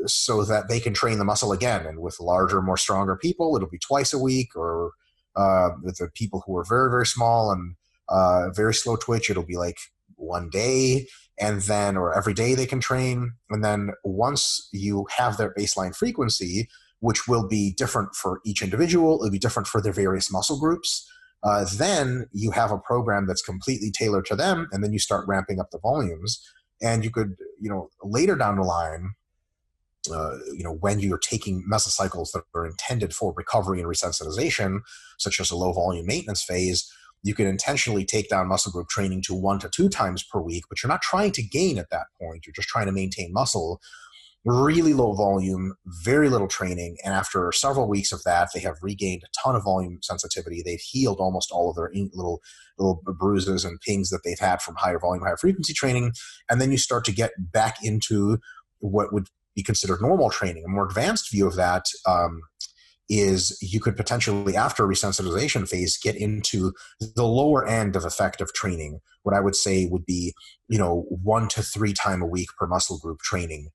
so that they can train the muscle again. And with larger, more stronger people, it'll be twice a week, or with the people who are very, very small and very slow twitch, it'll be like one day, and then, or every day they can train. And then once you have their baseline frequency, which will be different for each individual, it'll be different for their various muscle groups, then you have a program that's completely tailored to them, and then you start ramping up the volumes. And you could, later down the line, when you're taking mesocycles that are intended for recovery and resensitization, such as a low volume maintenance phase, you can intentionally take down muscle group training to 1 to 2 times per week, but you're not trying to gain at that point. You're just trying to maintain muscle. Really low volume, very little training, and after several weeks of that, they have regained a ton of volume sensitivity. They've healed almost all of their little bruises and pings that they've had from higher volume, higher frequency training, and then you start to get back into what would be considered normal training. A more advanced view of that is you could potentially, after a resensitization phase, get into the lower end of effective training. What I would say would be, 1 to 3 times a week per muscle group training.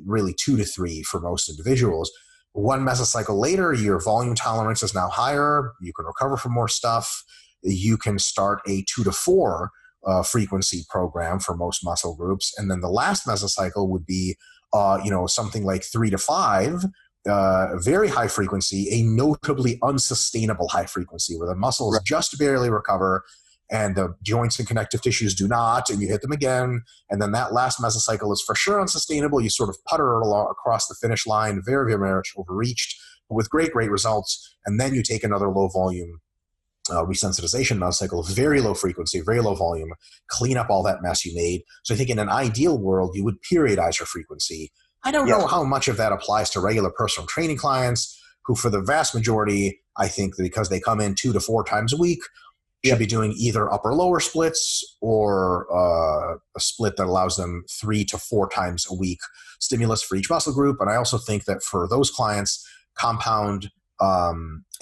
Really 2 to 3 for most individuals. 1 mesocycle later, your volume tolerance is now higher. You can recover from more stuff. You can start a 2 to 4 frequency program for most muscle groups. And then the last mesocycle would be, something like 3 to 5, very high frequency, a notably unsustainable high frequency where the muscles just barely recover and the joints and connective tissues do not, and you hit them again. And then that last mesocycle is for sure unsustainable. You sort of putter along across the finish line, very, very much overreached, but with great, great results. And then you take another low volume resensitization mesocycle, very low frequency, very low volume, clean up all that mess you made. So I think in an ideal world, you would periodize your frequency. I don't know how much of that applies to regular personal training clients who, for the vast majority, I think that because they come in 2 to 4 times a week, should be doing either upper lower splits or a split that allows them 3 to 4 times a week stimulus for each muscle group. And I also think that for those clients, compound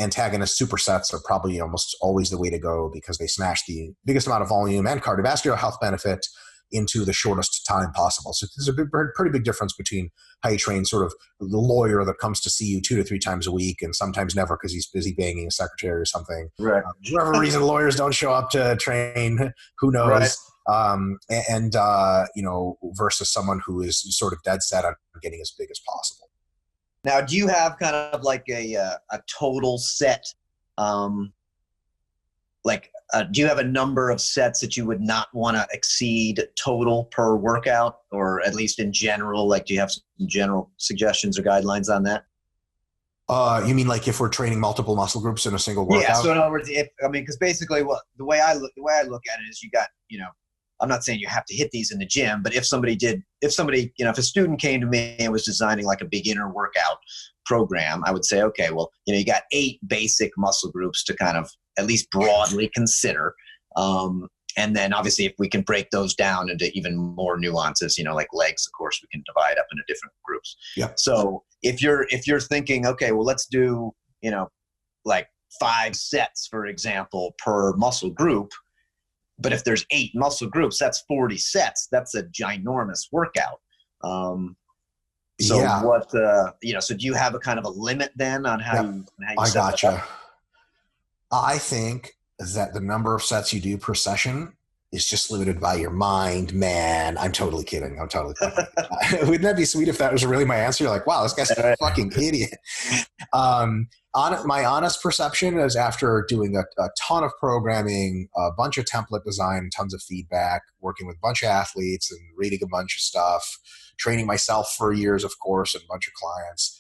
antagonist supersets are probably almost always the way to go, because they smash the biggest amount of volume and cardiovascular health benefit into the shortest time possible. So there's a pretty big difference between how you train sort of the lawyer that comes to see you 2 to 3 times a week and sometimes never because he's busy banging a secretary or something. Right. For whatever reason, lawyers don't show up to train. Who knows? Right. Versus someone who is sort of dead set on getting as big as possible. Now, do you have kind of like a total set, do you have a number of sets that you would not want to exceed total per workout, or at least in general? Like, do you have some general suggestions or guidelines on that? You mean like if we're training multiple muscle groups in a single workout? Yeah. So in other words, because basically, the way I look at it is, you got, I'm not saying you have to hit these in the gym, but if a student came to me and was designing like a beginner workout program, I would say, okay, well, you got 8 basic muscle groups to kind of at least broadly consider. And then obviously if we can break those down into even more nuances, like legs, of course, we can divide up into different groups. Yep. So if you're thinking, okay, well, let's do, like 5 sets, for example, per muscle group. But if there's 8 muscle groups, that's 40 sets. That's a ginormous workout. So do you have a kind of a limit then on how you I set gotcha. that up? I think that the number of sets you do per session is just limited by your mind, man. I'm totally kidding. Wouldn't that be sweet if that was really my answer? You're like, wow, this guy's a fucking idiot. My honest perception is, after doing a ton of programming, a bunch of template design, tons of feedback, working with a bunch of athletes and reading a bunch of stuff, training myself for years, of course, and a bunch of clients,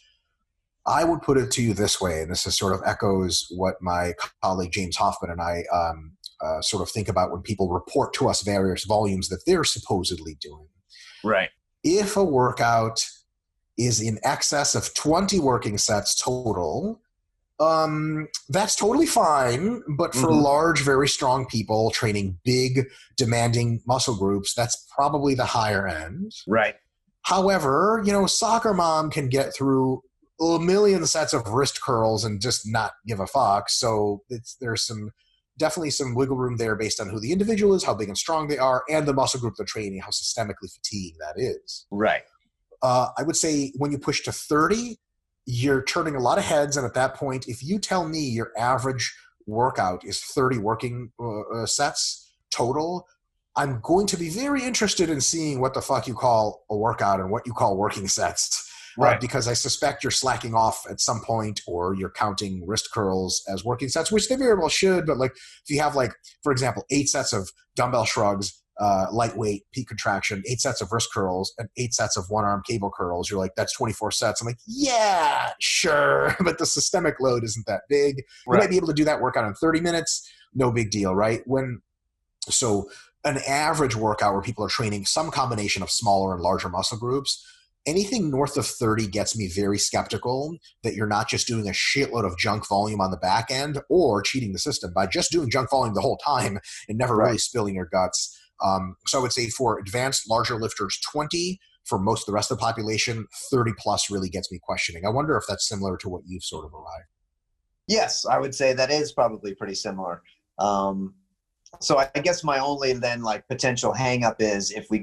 I would put it to you this way, and this is sort of echoes what my colleague James Hoffman and I sort of think about when people report to us various volumes that they're supposedly doing. Right. If a workout is in excess of 20 working sets total, That's totally fine, but for large, very strong people training big, demanding muscle groups, that's probably the higher end. Right. However, soccer mom can get through a million sets of wrist curls and just not give a fuck. So there's definitely some wiggle room there based on who the individual is, how big and strong they are, and the muscle group they're training, how systemically fatigued that is. Right. I would say when you push to 30, you're turning a lot of heads. And at that point, if you tell me your average workout is 30 working sets total, I'm going to be very interested in seeing what the fuck you call a workout and what you call working sets. Right. Because I suspect you're slacking off at some point, or you're counting wrist curls as working sets, which they very well should. But if you have for example, 8 sets of dumbbell shrugs, lightweight peak contraction, 8 sets of wrist curls, and 8 sets of one arm cable curls, you're like, that's 24 sets. I'm like, yeah, sure. But the systemic load isn't that big. You might be able to do that workout in 30 minutes. No big deal, right? So an average workout where people are training some combination of smaller and larger muscle groups, anything north of 30 gets me very skeptical that you're not just doing a shitload of junk volume on the back end or cheating the system by just doing junk volume the whole time and never really spilling your guts. So I would say for advanced, larger lifters, 20. For most of the rest of the population, 30 plus really gets me questioning. I wonder if that's similar to what you've sort of arrived. Yes, I would say that is probably pretty similar. So I guess my only then potential hang up is if we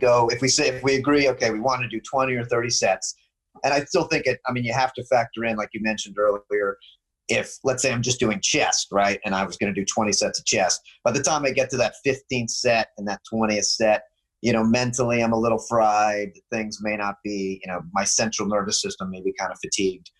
agree, okay, we want to do 20 or 30 sets. And I still think you have to factor in, like you mentioned earlier, if let's say I'm just doing chest, right? And I was going to do 20 sets of chest. By the time I get to that 15th set and that 20th set, mentally I'm a little fried. Things may not be, my central nervous system may be kind of fatigued.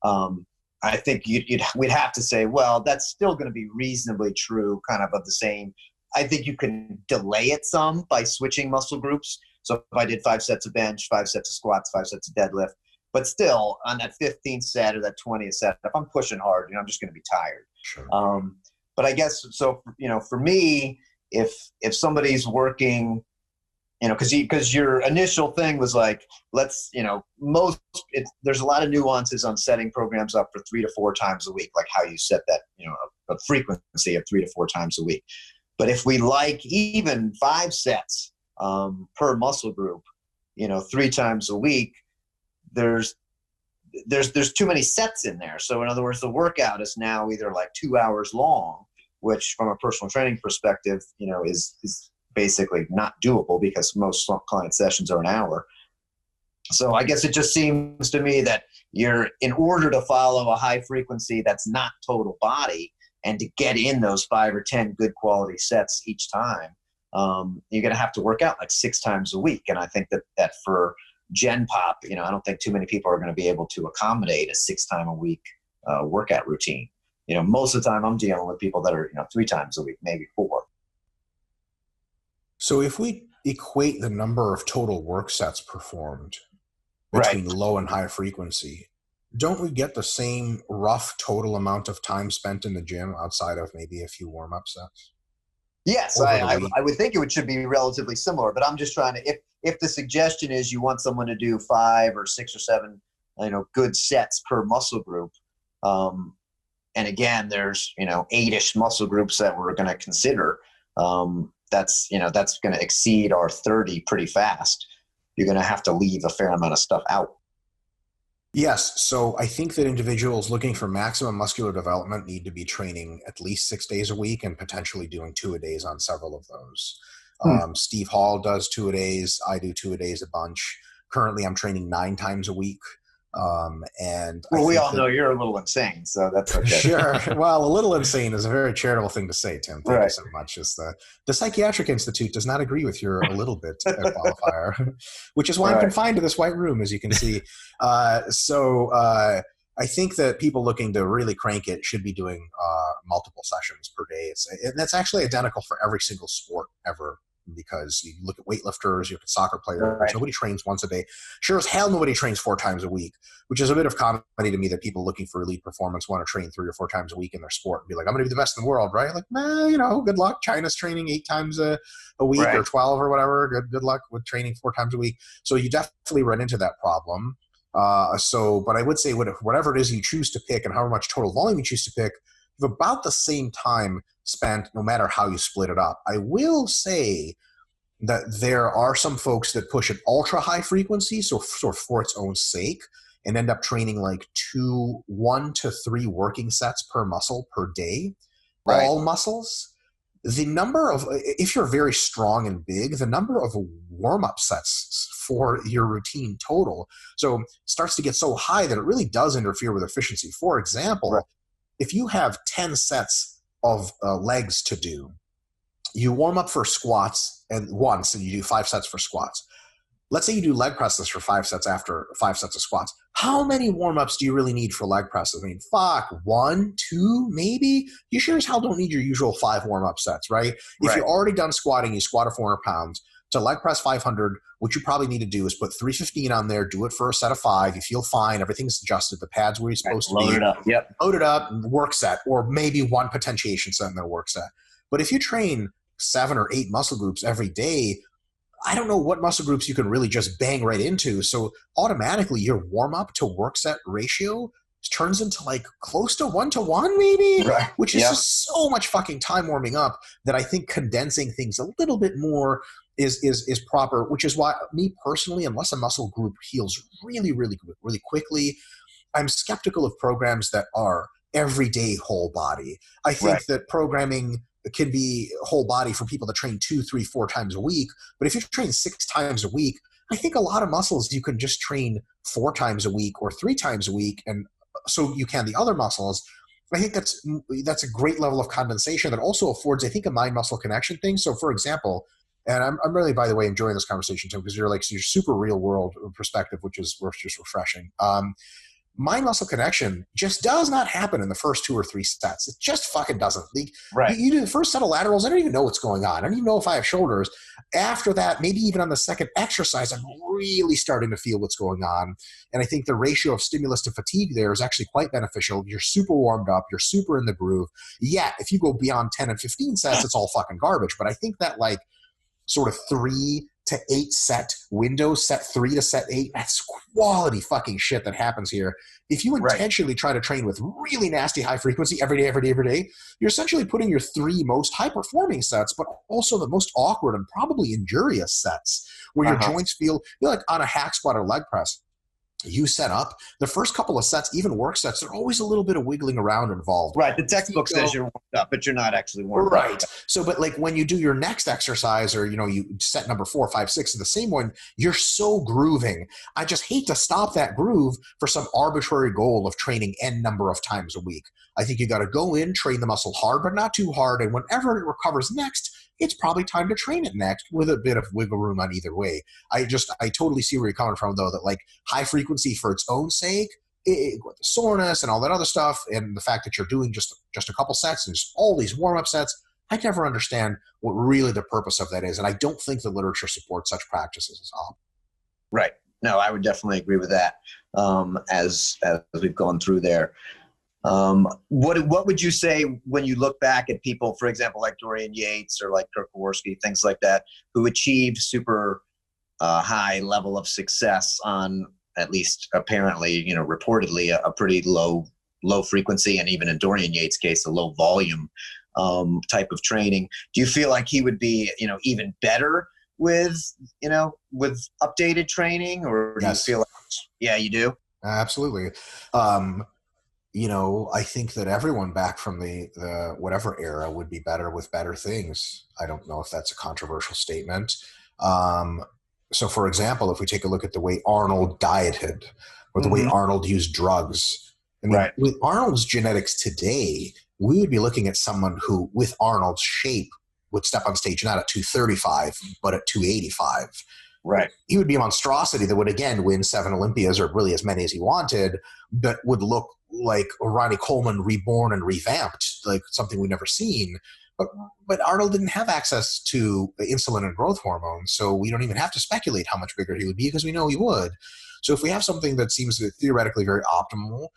I think we'd have to say, well, that's still going to be reasonably true, kind of the same. I think you can delay it some by switching muscle groups. So if I did 5 sets of bench, 5 sets of squats, 5 sets of deadlift, but still on that 15th set or that 20th set, if I'm pushing hard, I'm just going to be tired. Sure. But I guess, so, for me, if somebody's working, because your initial thing was there's a lot of nuances on setting programs up for 3 to 4 times a week, like how you set that, a frequency of 3 to 4 times a week. But if we even 5 sets per muscle group, 3 times a week, there's too many sets in there. So in other words, the workout is now either 2 hours long, which from a personal training perspective, is basically not doable because most client sessions are an hour. So I guess it just seems to me that in order to follow a high frequency that's not total body, and to get in those 5 or 10 good quality sets each time, you're going to have to work out 6 times a week. And I think that for Gen Pop, I don't think too many people are going to be able to accommodate a 6 time a week workout routine. Most of the time I'm dealing with people that are, 3 times a week, maybe 4. So if we equate the number of total work sets performed between low and high frequency, don't we get the same rough total amount of time spent in the gym outside of maybe a few warm-up sets? Yes, I would think it should be relatively similar, but I'm just trying to, if the suggestion is you want someone to do 5 or 6 or 7, good sets per muscle group, and again, there's, 8-ish muscle groups that we're going to consider, that's going to exceed our 30 pretty fast. You're going to have to leave a fair amount of stuff out. Yes. So I think that individuals looking for maximum muscular development need to be training at least 6 days a week and potentially doing 2-a-days on several of those. Steve Hall does 2-a-days. I do 2-a-days a bunch. Currently, I'm training 9 times a week. We all know you're a little insane, so that's okay. Sure. Well, a little insane is a very charitable thing to say, Tim. Thank you so much. The Psychiatric Institute does not agree with your a little bit qualifier, which is why I'm confined to this white room, as you can see. I think that people looking to really crank it should be doing multiple sessions per day. And that's actually identical for every single sport ever. Because you look at weightlifters, you look at soccer players, nobody trains once a day. Sure as hell, nobody trains 4 times a week, which is a bit of comedy to me that people looking for elite performance want to train 3 or 4 times a week in their sport and be like, I'm going to be the best in the world, right? Like, good luck. China's training 8 times a week or 12 or whatever. Good luck with training 4 times a week. So you definitely run into that problem. But I would say whatever it is you choose to pick and however much total volume you choose to pick, you have about the same time spent no matter how you split it up. I will say that there are some folks that push an ultra high frequency, so for its own sake, and end up training like 1 to 3 working sets per muscle per day, all muscles. The number of, if you're very strong and big, the number of warm-up sets for your routine total starts to get so high that it really does interfere with efficiency. For example, if you have 10 sets of legs to do, you warm up for squats once and you do 5 sets for squats. Let's say you do leg presses for 5 sets after 5 sets of squats. How many warm-ups do you really need for leg presses? I mean, 1, 2, maybe? You sure as hell don't need your usual 5 warm-up sets, right? If you're already done squatting, you squat at 400 pounds. To leg press 500, what you probably need to do is put 315 on there, do it for a set of 5. You feel fine. Everything's adjusted. The pad's where you're supposed to be. Load it up. Yep. Load it up, work set, or maybe 1 potentiation set and then a work set. But if you train 7 or 8 muscle groups every day, I don't know what muscle groups you can really just bang right into. So automatically your warm up to work set ratio turns into like close to 1-to-1 maybe, which is just so much fucking time warming up that I think condensing things a little bit more is proper, which is why me personally, unless a muscle group heals really, really, really quickly, I'm skeptical of programs that are everyday whole body. I think that programming can be whole body for people that train 2, 3, 4 times a week. But if you train 6 times a week, I think a lot of muscles you can just train 4 times a week or 3 times a week, and so you can the other muscles. I think that's a great level of condensation that also affords, I think, a mind-muscle connection thing. So, for example, and I'm really, by the way, enjoying this conversation, Tim, because you're super real-world perspective, which is just refreshing. Mind-muscle connection just does not happen in the first 2 or 3 sets. It just fucking doesn't. You do the first set of laterals, I don't even know what's going on. I don't even know if I have shoulders. After that, maybe even on the second exercise, I'm really starting to feel what's going on. And I think the ratio of stimulus to fatigue there is actually quite beneficial. You're super warmed up. You're super in the groove. Yeah, if you go beyond 10 and 15 sets, it's all fucking garbage. But I think that like sort of 3 to 8 set window, set 3 to set 8, that's quality fucking shit that happens here. If you intentionally try to train with really nasty high frequency every day, you're essentially putting your 3 most high performing sets, but also the most awkward and probably injurious sets where your joints feel, like on a hack squat or leg press. You set up the first couple of sets, even work sets, there's always a little bit of wiggling around involved. The textbook says you're warmed up, but you're not actually warmed up. So, but like when you do your next exercise or, you set number 4, 5, 6, the same one, you're so grooving. I just hate to stop that groove for some arbitrary goal of training N number of times a week. I think you got to go in, train the muscle hard, but not too hard. And whenever it recovers next, it's probably time to train it next with a bit of wiggle room on either way. I totally see where you're coming from, though, that like high frequency for its own sake, with the soreness and all that other stuff, and the fact that you're doing just a couple sets and just all these warm-up sets, I never understand what really the purpose of that is. And I don't think the literature supports such practices at all. Right. No, I would definitely agree with that as we've gone through there. What would you say when you look back at people, for example, like Dorian Yates or like Kirk Kowarski, things like that, who achieved super high level of success on at least apparently, reportedly a pretty low frequency, and even in Dorian Yates' case, a low volume type of training? Do you feel like he would be, even better with updated training, or do you feel like, yeah, you do? Absolutely. I think that everyone back from the whatever era would be better with better things. I don't know if that's a controversial statement. So, for example, if we take a look at the way Arnold dieted or the way Arnold used drugs, with Arnold's genetics today, we would be looking at someone who, with Arnold's shape, would step on stage not at 235, but at 285. Right. He would be a monstrosity that would, again, win 7 Olympias or really as many as he wanted, but would look like Ronnie Coleman reborn and revamped, like something we've never seen. But Arnold didn't have access to insulin and growth hormones, so we don't even have to speculate how much bigger he would be because we know he would. So if we have something that seems theoretically very optimal,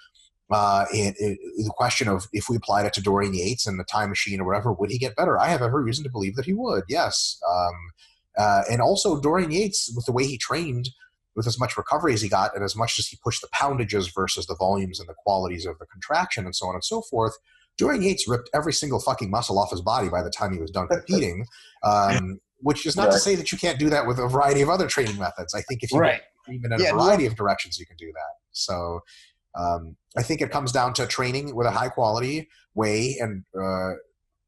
the question of if we applied it to Dorian Yates and the time machine or whatever, would he get better? I have every reason to believe that he would, yes. And also Dorian Yates, with the way he trained, with as much recovery as he got and as much as he pushed the poundages versus the volumes and the qualities of the contraction and so on and so forth, Dorian Yates ripped every single fucking muscle off his body by the time he was done competing, which is not to say that you can't do that with a variety of other training methods. I think if you even in a variety of directions, you can do that. So I think it comes down to training with a high quality way and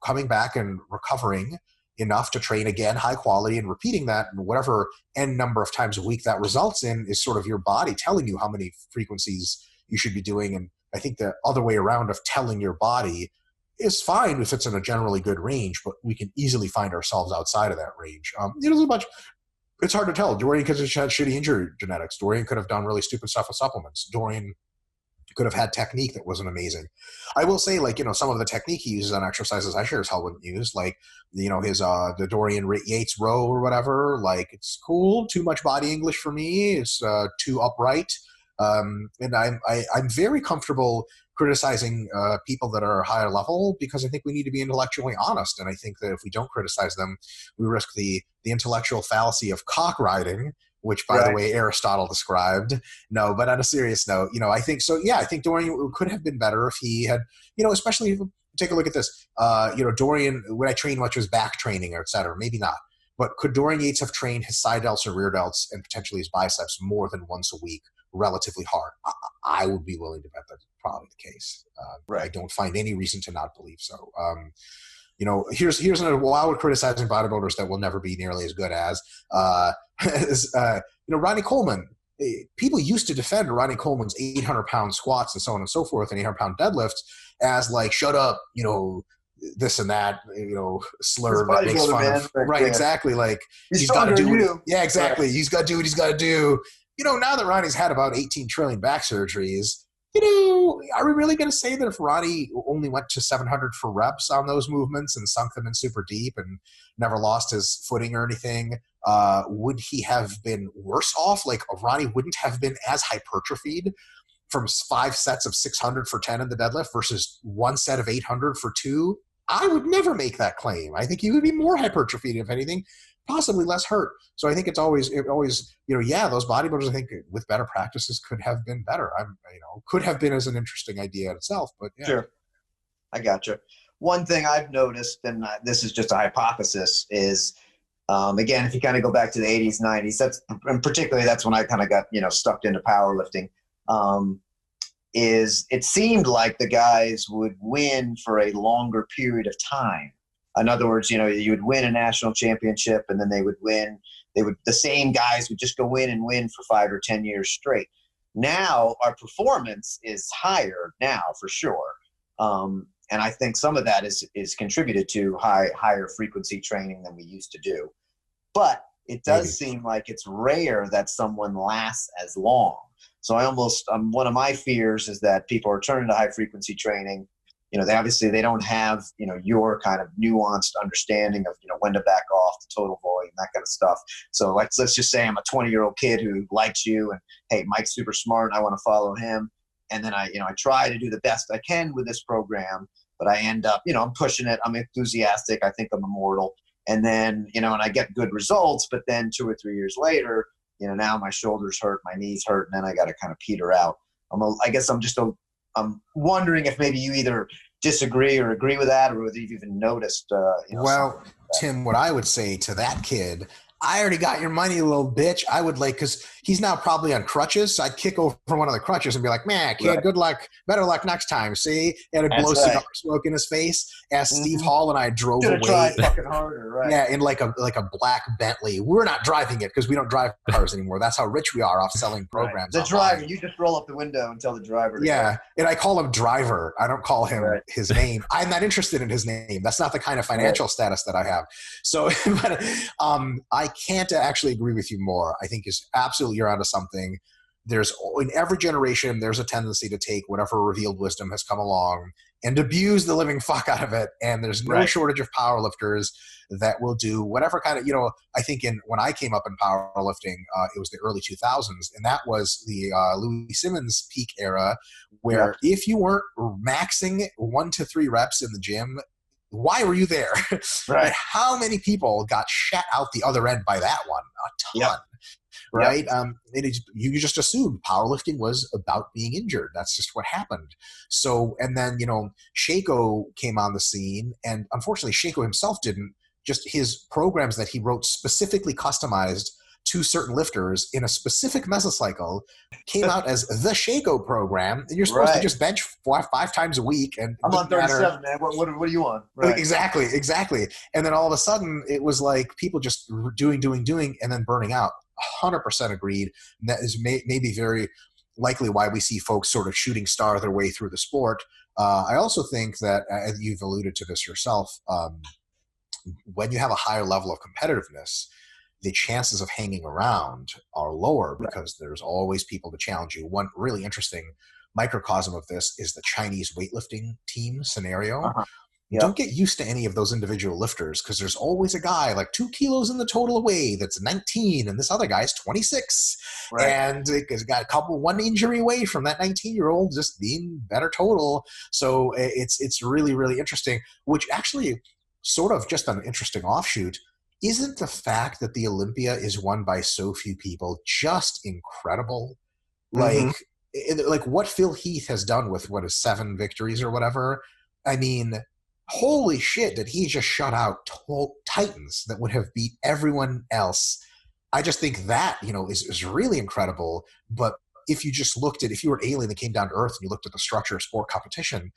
coming back and recovering enough to train again high quality and repeating that, and whatever n number of times a week that results in is sort of your body telling you how many frequencies you should be doing. And I think the other way around of telling your body is fine if it's in a generally good range, but we can easily find ourselves outside of that range. There's a bunch. It's hard to tell. Dorian could have had shitty injury genetics. Dorian could have done really stupid stuff with supplements. Dorian could have had technique that wasn't amazing. I will say, like, some of the technique he uses on exercises I sure as hell wouldn't use, like, his the Dorian Yates row or whatever. Like, it's cool. Too much body English for me. It's too upright. And I'm very comfortable criticizing people that are higher level because I think we need to be intellectually honest. And I think that if we don't criticize them, we risk the intellectual fallacy of cock riding, which, by the way, Aristotle described. No, but on a serious note, I think so. Yeah, I think Dorian could have been better if he had, especially if you take a look at this. Dorian, when I trained much was back training, et cetera, maybe not. But could Dorian Yates have trained his side delts and rear delts and potentially his biceps more than once a week relatively hard? I would be willing to bet that's probably the case. I don't find any reason to not believe so. Here's while we're criticizing bodybuilders that will never be nearly as good as Ronnie Coleman. People used to defend Ronnie Coleman's 800-pound squats and so on and so forth and 800-pound deadlifts as like, shut up, this and that, slur that makes fun of. Right, exactly. Like, he's got to do it. Yeah, exactly. He's got to do what he's got to do. Now that Ronnie's had about 18 trillion back surgeries, are we really going to say that if Ronnie only went to 700 for reps on those movements and sunk them in super deep and never lost his footing or anything, would he have been worse off? Like, Ronnie wouldn't have been as hypertrophied from 5 sets of 600 for 10 in the deadlift versus 1 set of 800 for 2? I would never make that claim. I think he would be more hypertrophied, if anything, possibly less hurt. So I think it's always, those bodybuilders, I think with better practices could have been better. Could have been as an interesting idea in itself, but yeah. Sure. I gotcha. One thing I've noticed, and this is just a hypothesis, is, again, if you kind of go back to the 80s, 90s, and particularly that's when I kind of got, stuck into powerlifting, is it seemed like the guys would win for a longer period of time. In other words, you would win a national championship and then they would win. The same guys would just go in and win for 5 or 10 years straight. Now our performance is higher now for sure. And I think some of that is contributed to higher frequency training than we used to do. But it does seem like it's rare that someone lasts as long. So one of my fears is that people are turning to high frequency training. They don't have, your kind of nuanced understanding of, when to back off, the total volume, that kind of stuff. So let's just say I'm a 20-year-old kid who likes you and, hey, Mike's super smart and I want to follow him. And then I try to do the best I can with this program, but I end up, I'm pushing it. I'm enthusiastic. I think I'm immortal. And then, and I get good results, but then 2 or 3 years later, now my shoulders hurt, my knees hurt, and then I got to kind of peter out. I'm wondering if maybe you either disagree or agree with that, or whether you've even noticed. Well, Tim, what I would say to that kid, I already got your money, you little bitch. I would because he's now probably on crutches. So I'd kick over one of the crutches and be like, man, kid, good luck, better luck next time. See? And I'd blow cigar smoke in his face as Steve Hall and I drove away. Try fucking harder, right? Yeah, in like a black Bentley. We're not driving it because we don't drive cars anymore. That's how rich we are off selling programs. The driver, you just roll up the window and tell the driver. Yeah, and I call him Driver. I don't call him his name. I'm not interested in his name. That's not the kind of financial status that I have. So, but I can't actually agree with you more. I think you're onto something. There's in every generation, there's a tendency to take whatever revealed wisdom has come along and abuse the living fuck out of it. And there's no shortage of powerlifters that will do whatever kind of, I think when I came up in powerlifting, it was the early 2000s. And that was the Louis Simmons peak era where if you weren't maxing 1 to 3 reps in the gym, why were you there? Right. How many people got shut out the other end by that one? A ton. right? You just assumed powerlifting was about being injured. That's just what happened. So, and then, Shako came on the scene, and unfortunately Shako himself didn't. Just his programs that he wrote specifically customized to certain lifters in a specific mesocycle came out as the Shako program. And you're supposed to just bench 5 times a week. And I'm on 37, man. What are you on? Right. Exactly. And then all of a sudden it was like people just doing, and then burning out. 100% agreed. And that is maybe very likely why we see folks sort of shooting star their way through the sport. I also think that, as you've alluded to this yourself, when you have a higher level of competitiveness, the chances of hanging around are lower because there's always people to challenge you. One really interesting microcosm of this is the Chinese weightlifting team scenario. Don't get used to any of those individual lifters because there's always a guy like 2 kilos in the total away that's 19 and this other guy's 26. And he's got one injury away from that 19-year-old just being better total. So it's really, really interesting, which actually sort of just an interesting offshoot. Isn't the fact that the Olympia is won by so few people just incredible? Like what Phil Heath has done with 7 victories or whatever. I mean, holy shit, did he just shut out titans that would have beat everyone else? I just think that, is really incredible. But if you just if you were an alien that came down to Earth and you looked at the structure of sport competition,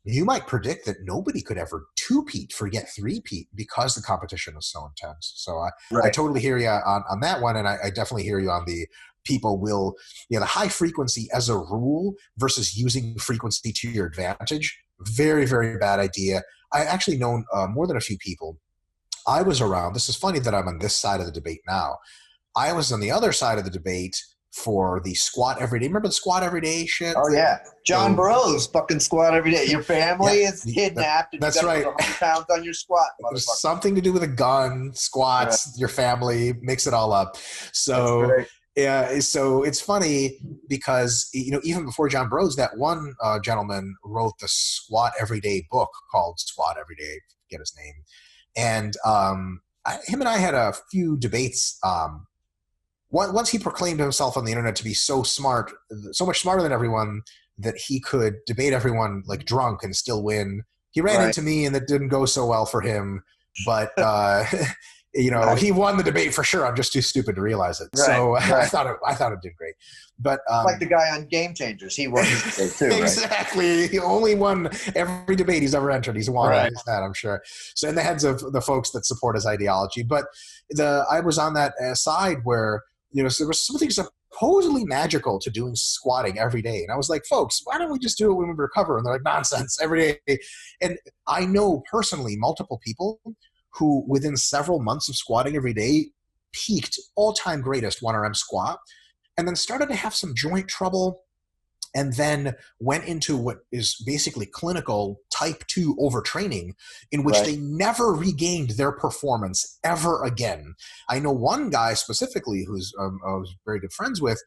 you might predict that nobody could ever two-peat, forget three-peat, because the competition is so intense. So I totally hear you on that one, and I definitely hear you on the people will, the high frequency as a rule versus using frequency to your advantage. Very, very bad idea. I actually known more than a few people. I was around. This is funny that I'm on this side of the debate now. I was on the other side of the debate for the squat every day. Remember the squat every day shit? Oh yeah, John Bros fucking squat every day. Your family is kidnapped. And that's you right. Put 100 pounds on your squat. There's something to do with a gun, squats, your family, mix it all up. So so it's funny because even before John Bros, that one gentleman wrote the Squat Everyday book called Squat Everyday. Forget his name, and him and I had a few debates. Once he proclaimed himself on the internet to be so smart, so much smarter than everyone, that he could debate everyone like drunk and still win. He ran into me, and that didn't go so well for him. But he won the debate for sure. I'm just too stupid to realize it. So I thought it did great. But like the guy on Game Changers, he won his debate too. Exactly. He only won every debate he's ever entered. He's won that, I'm sure. So in the heads of the folks that support his ideology. But I was on that side where so there was something supposedly magical to doing squatting every day. And I was like, folks, why don't we just do it when we recover? And they're like, nonsense, every day. And I know personally multiple people who within several months of squatting every day peaked all-time greatest 1RM squat and then started to have some joint trouble and then went into what is basically clinical type 2 overtraining in which they never regained their performance ever again. I know one guy specifically who's I was very good friends with.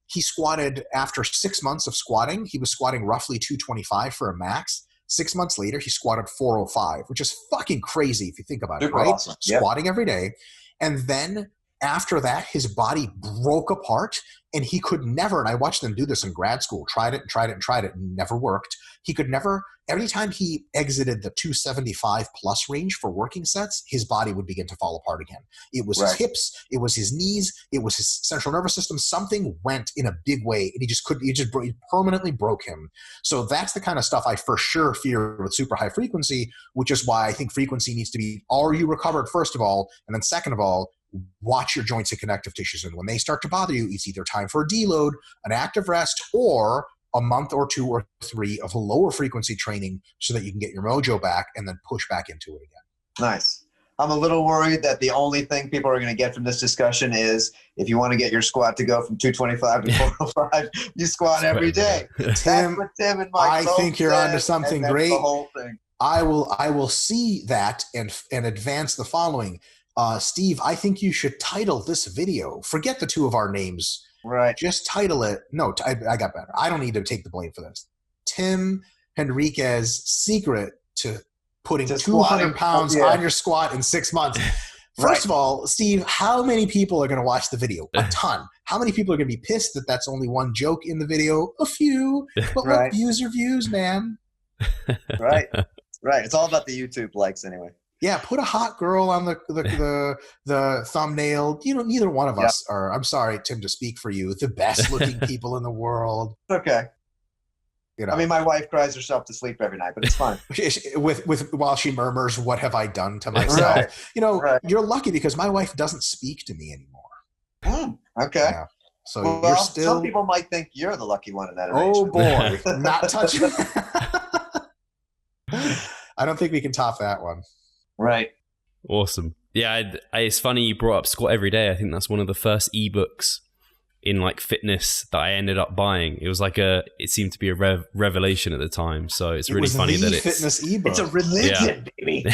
He squatted after 6 months of squatting. He was squatting roughly 225 for a max. 6 months later, he squatted 405, which is fucking crazy if you think about it, right? Awesome. Squatting every day. And then after that, his body broke apart and he could never, and I watched them do this in grad school, tried it, and never worked. He could never, every time he exited the 275 plus range for working sets, his body would begin to fall apart again. It was his hips, it was his knees, it was his central nervous system. Something went in a big way and he permanently broke him. So that's the kind of stuff I for sure fear with super high frequency, which is why I think frequency needs to be, are you recovered first of all? And then second of all, watch your joints and connective tissues. And when they start to bother you, it's either time for a deload, an active rest, or a month or 2 or 3 of lower frequency training so that you can get your mojo back and then push back into it again. Nice. I'm a little worried that the only thing people are going to get from this discussion is if you want to get your squat to go from 225 to 405, you squat every day. Tim, Tim and Mike I think you're onto something great. The whole thing. I will see that and advance the following. Steve, I think you should title this video. Forget the 2 of our names. Right. Just title it. No, I got better. I don't need to take the blame for this. Tim Henriques' secret to putting 200 pounds on your squat in 6 months. First of all, Steve, how many people are going to watch the video? A ton. How many people are going to be pissed that that's only one joke in the video? A few. But look, views are views, man. Right. It's all about the YouTube likes anyway. Yeah, put a hot girl on the thumbnail. Neither one of us are, I'm sorry, Tim, to speak for you, the best looking people in the world. Okay. I mean, my wife cries herself to sleep every night, but it's fine. with while she murmurs, "What have I done to myself?" Right. You're lucky because my wife doesn't speak to me anymore. Okay. Yeah. So you're still. Some people might think you're the lucky one in that arrangement. Oh boy, not touching. I don't think we can top that one. Right. Awesome. Yeah, it's funny you brought up Squat Every Day. I think that's one of the first ebooks in like fitness that I ended up buying. It was like it seemed to be a revelation at the time. So it's really funny that it's fitness ebook. It's a religion, baby.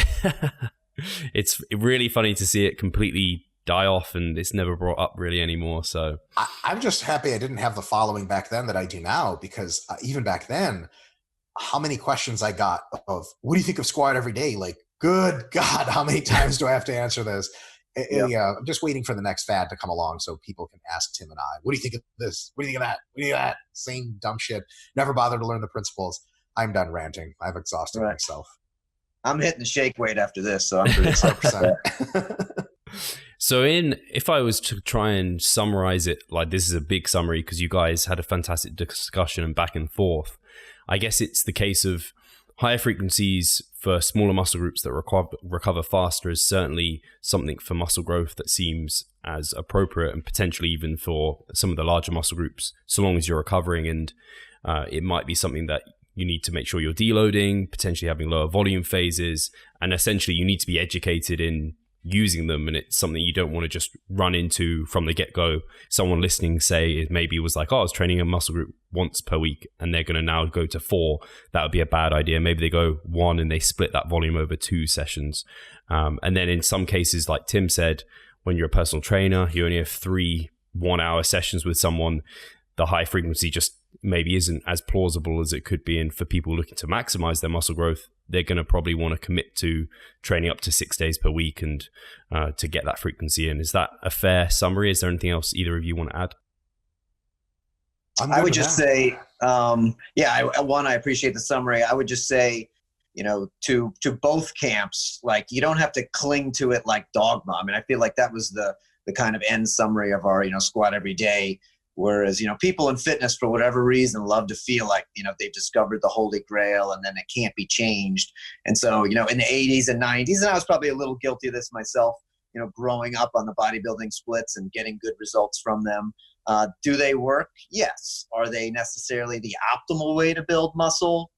It's really funny to see it completely die off, and it's never brought up really anymore. So I'm just happy I didn't have the following back then that I do now, because even back then, how many questions I got of, what do you think of Squat Every Day? Like, good God, how many times do I have to answer this? Yeah, I'm just waiting for the next fad to come along so people can ask Tim and I, what do you think of this? What do you think of that? What do you think of that? Same dumb shit. Never bother to learn the principles. I'm done ranting. I've exhausted myself. I'm hitting the shake weight after this, so I'm pretty excited. So if I was to try and summarize it, like this is a big summary because you guys had a fantastic discussion and back and forth. I guess it's the case of higher frequencies for smaller muscle groups that recover faster is certainly something for muscle growth that seems as appropriate, and potentially even for some of the larger muscle groups, so long as you're recovering. And it might be something that you need to make sure you're deloading, potentially having lower volume phases, and essentially you need to be educated in using them. And it's something you don't want to just run into from the get-go. Someone listening, say, it maybe was like, oh, I was training a muscle group once per week and they're going to now go to 4. That would be a bad idea. Maybe they go 1 and they split that volume over 2 sessions. And then in some cases, like Tim said, when you're a personal trainer, you only have 3 1-hour sessions with someone, the high frequency just maybe isn't as plausible as it could be. And for people looking to maximize their muscle growth, they're going to probably want to commit to training up to 6 days per week and to get that frequency in. Is that a fair summary? Is there anything else either of you want to add? I would just say, I appreciate the summary. I would just say, to both camps, like, you don't have to cling to it like dogma. I mean, I feel like that was the kind of end summary of our, Squat Every Day. Whereas, people in fitness, for whatever reason, love to feel like, they've discovered the holy grail and then it can't be changed. And so, in the 80s and 90s, and I was probably a little guilty of this myself, growing up on the bodybuilding splits and getting good results from them. Do they work? Yes. Are they necessarily the optimal way to build muscle?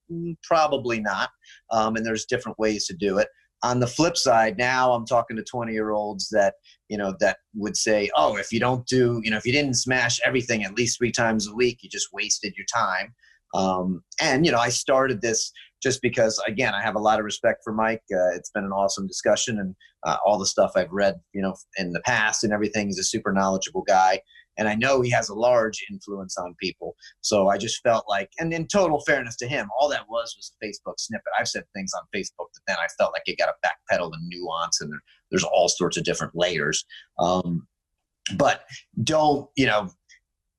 Probably not. And there's different ways to do it. On the flip side, now I'm talking to 20-year-olds that, that would say, oh, if you don't do, if you didn't smash everything at least 3 times a week, you just wasted your time. And I started this just because, again, I have a lot of respect for Mike. It's been an awesome discussion, and all the stuff I've read, in the past and everything. He's a super knowledgeable guy. And I know he has a large influence on people. So I just felt like, and in total fairness to him, all that was a Facebook snippet. I've said things on Facebook that then I felt like it got to backpedal and nuance, and there's all sorts of different layers. But don't,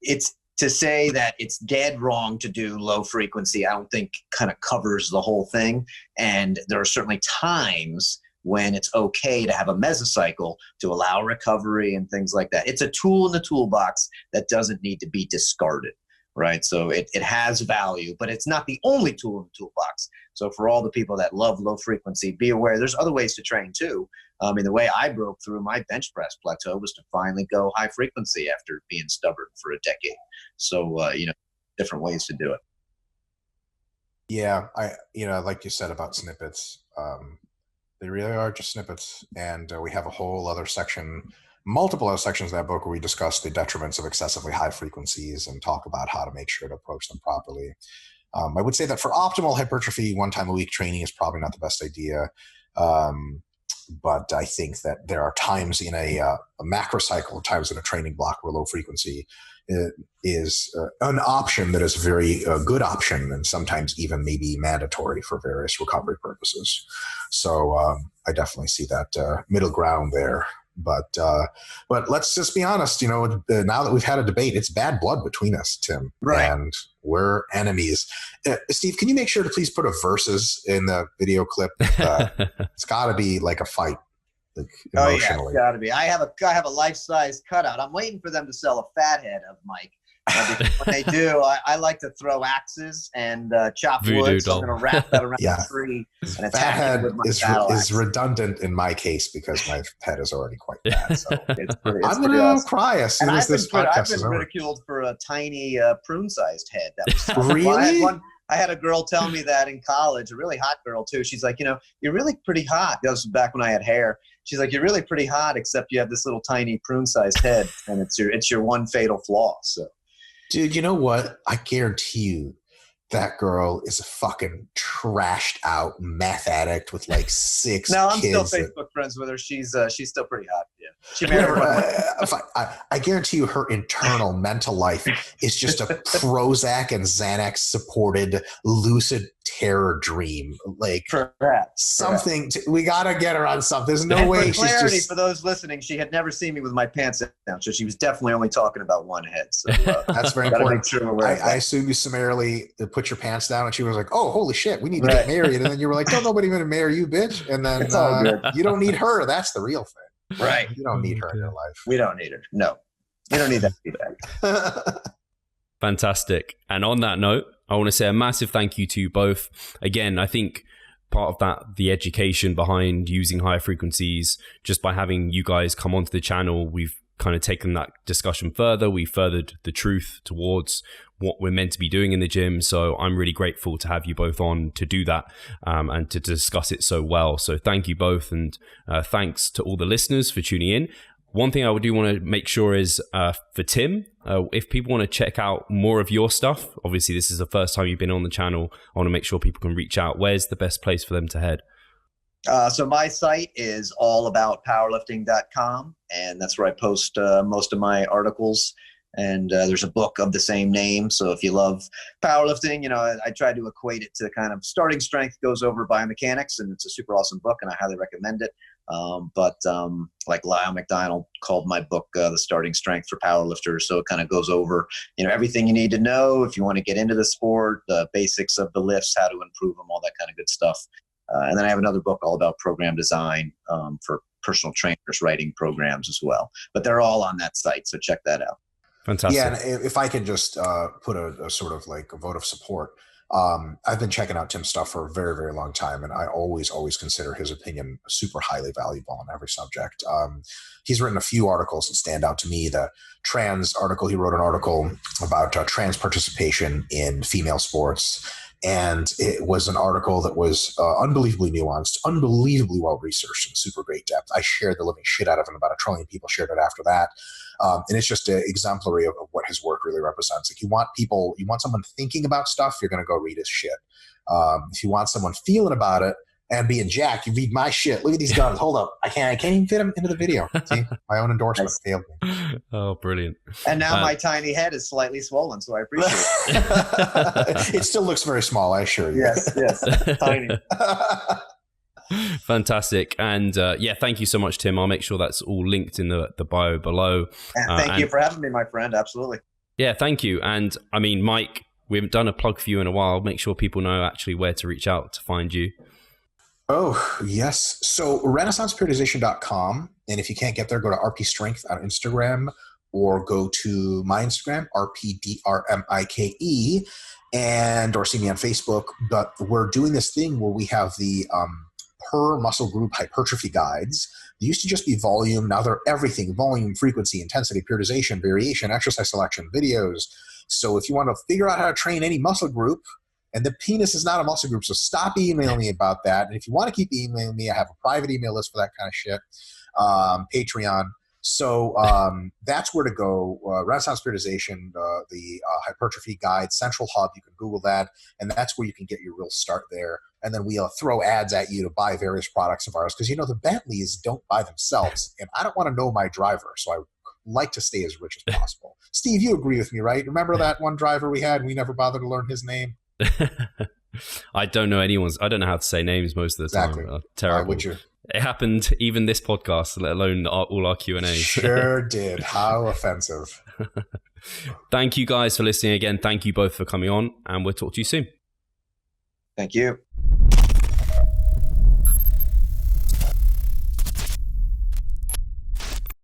it's to say that it's dead wrong to do low frequency, I don't think kind of covers the whole thing. And there are certainly times when it's okay to have a mesocycle to allow recovery and things like that. It's a tool in the toolbox that doesn't need to be discarded, right? So it has value, but it's not the only tool in the toolbox. So for all the people that love low frequency, be aware there's other ways to train too. The way I broke through my bench press plateau was to finally go high frequency after being stubborn for a decade. So, different ways to do it. Yeah, like you said about snippets, they really are just snippets. And we have a whole other section, multiple other sections of that book where we discuss the detriments of excessively high frequencies and talk about how to make sure to approach them properly. I would say that for optimal hypertrophy, 1 time a week training is probably not the best idea. But I think that there are times in a macro cycle, times in a training block where low frequency is an option that is a very good option, and sometimes even maybe mandatory for various recovery purposes. So I definitely see that middle ground there. But let's just be honest, now that we've had a debate, it's bad blood between us, Tim, right? And we're enemies. Steve, can you make sure to please put a versus in the video clip? It's got to be like a fight, like emotionally. Oh yeah, it's got to be. I have a life-size cutout. I'm waiting for them to sell a fathead of Mike. When they do, I like to throw axes and chop wood. So I'm going to wrap that around the tree and attack it with my battle axe. Is redundant in my case because my head is already quite bad. So I'm going to cry as soon as this podcast is over. I've been ridiculed for a tiny prune-sized head. That was really? I had a girl tell me that in college, a really hot girl too. She's like, you're really pretty hot. That was back when I had hair. She's like, you're really pretty hot, except you have this little tiny prune-sized head, and it's your one fatal flaw. So. Dude, you know what? I guarantee you that girl is a fucking trashed out meth addict with like 6 No, I'm kids. still Facebook friends with her. She's still pretty hot. Yeah, she married I guarantee you her internal mental life is just a Prozac and Xanax supported lucid terror dream. Like something. We got to get her on something. There's no way she's just. For those listening, she had never seen me with my pants down, so she was definitely only talking about one head. So that's very important. I assume you summarily put your pants down, and she was like, "Oh, holy shit, we need to get married." And then you were like, "Don't nobody even marry you, bitch." And then you don't need her. That's the real thing, right? You don't need her in your life. We don't need her. No, you don't need that feedback. Fantastic. And on that note, I want to say a massive thank you to you both. Again, I think part of that, the education behind using higher frequencies, just by having you guys come onto the channel, we've kind of taken that discussion further. We furthered the truth towards what we're meant to be doing in the gym. So I'm really grateful to have you both on to do that and to discuss it so well. So thank you both. And thanks to all the listeners for tuning in. One thing I do want to make sure is for Tim, if people want to check out more of your stuff, obviously this is the first time you've been on the channel. I want to make sure people can reach out. Where's the best place for them to head? So my site is allaboutpowerlifting.com, and that's where I post most of my articles. And there's a book of the same name. So if you love powerlifting, I try to equate it to kind of starting strength goes over biomechanics, and it's a super awesome book, and I highly recommend it. Like Lyle McDonald called my book The Starting Strength for Powerlifters. So it kind of goes over, everything you need to know if you want to get into the sport, the basics of the lifts, how to improve them, all that kind of good stuff. And then I have another book all about program design for personal trainers writing programs as well. But they're all on that site, so check that out. Fantastic. Yeah, and if I could just put a sort of like a vote of support. I've been checking out Tim's stuff for a very, very long time, and I always consider his opinion super highly valuable on every subject. He's written a few articles that stand out to me. The trans article, he wrote an article about trans participation in female sports. And it was an article that was unbelievably nuanced, unbelievably well-researched, and super great depth. I shared the living shit out of it, and about 1 trillion people shared it after that. And it's just exemplary of what his work really represents. Like you want someone thinking about stuff, you're going to go read his shit. If you want someone feeling about it and being jacked, you read my shit. Look at these guns. Hold up. I can't even fit them into the video. See, my own endorsement failed me. Oh, brilliant. And now my tiny head is slightly swollen, so I appreciate it. It still looks very small, I assure you. Yes. Tiny. Fantastic. And thank you so much, Tim. I'll make sure that's all linked in the bio below. Thank you for having me, my friend. Absolutely. Yeah, thank you. And I mean, Mike, we haven't done a plug for you in a while. Make sure people know actually where to reach out to find you. Oh, yes. So renaissanceperiodization.com. And if you can't get there, go to RP Strength on Instagram or go to my Instagram, RPDRMIKE, or see me on Facebook. But we're doing this thing where we have the per muscle group hypertrophy guides. They used to just be volume. Now they're everything: volume, frequency, intensity, periodization, variation, exercise selection, videos. So if you want to figure out how to train any muscle group, and the penis is not a muscle group, so stop emailing me about that. And if you want to keep emailing me, I have a private email list for that kind of shit. Patreon. So that's where to go. Renaissance Periodization, the Hypertrophy Guide, Central Hub. You can Google that, and that's where you can get your real start there. And then we'll throw ads at you to buy various products of ours because, the Bentleys don't buy themselves, and I don't want to know my driver, so I like to stay as rich as possible. Steve, you agree with me, right? Remember that one driver we had and we never bothered to learn his name? I don't know I don't know how to say names most of the time. Terrible. Would you? It happened even this podcast, let alone all our Q&As. Sure did. How offensive. Thank you guys for listening again. Thank you both for coming on, and we'll talk to you soon. Thank you.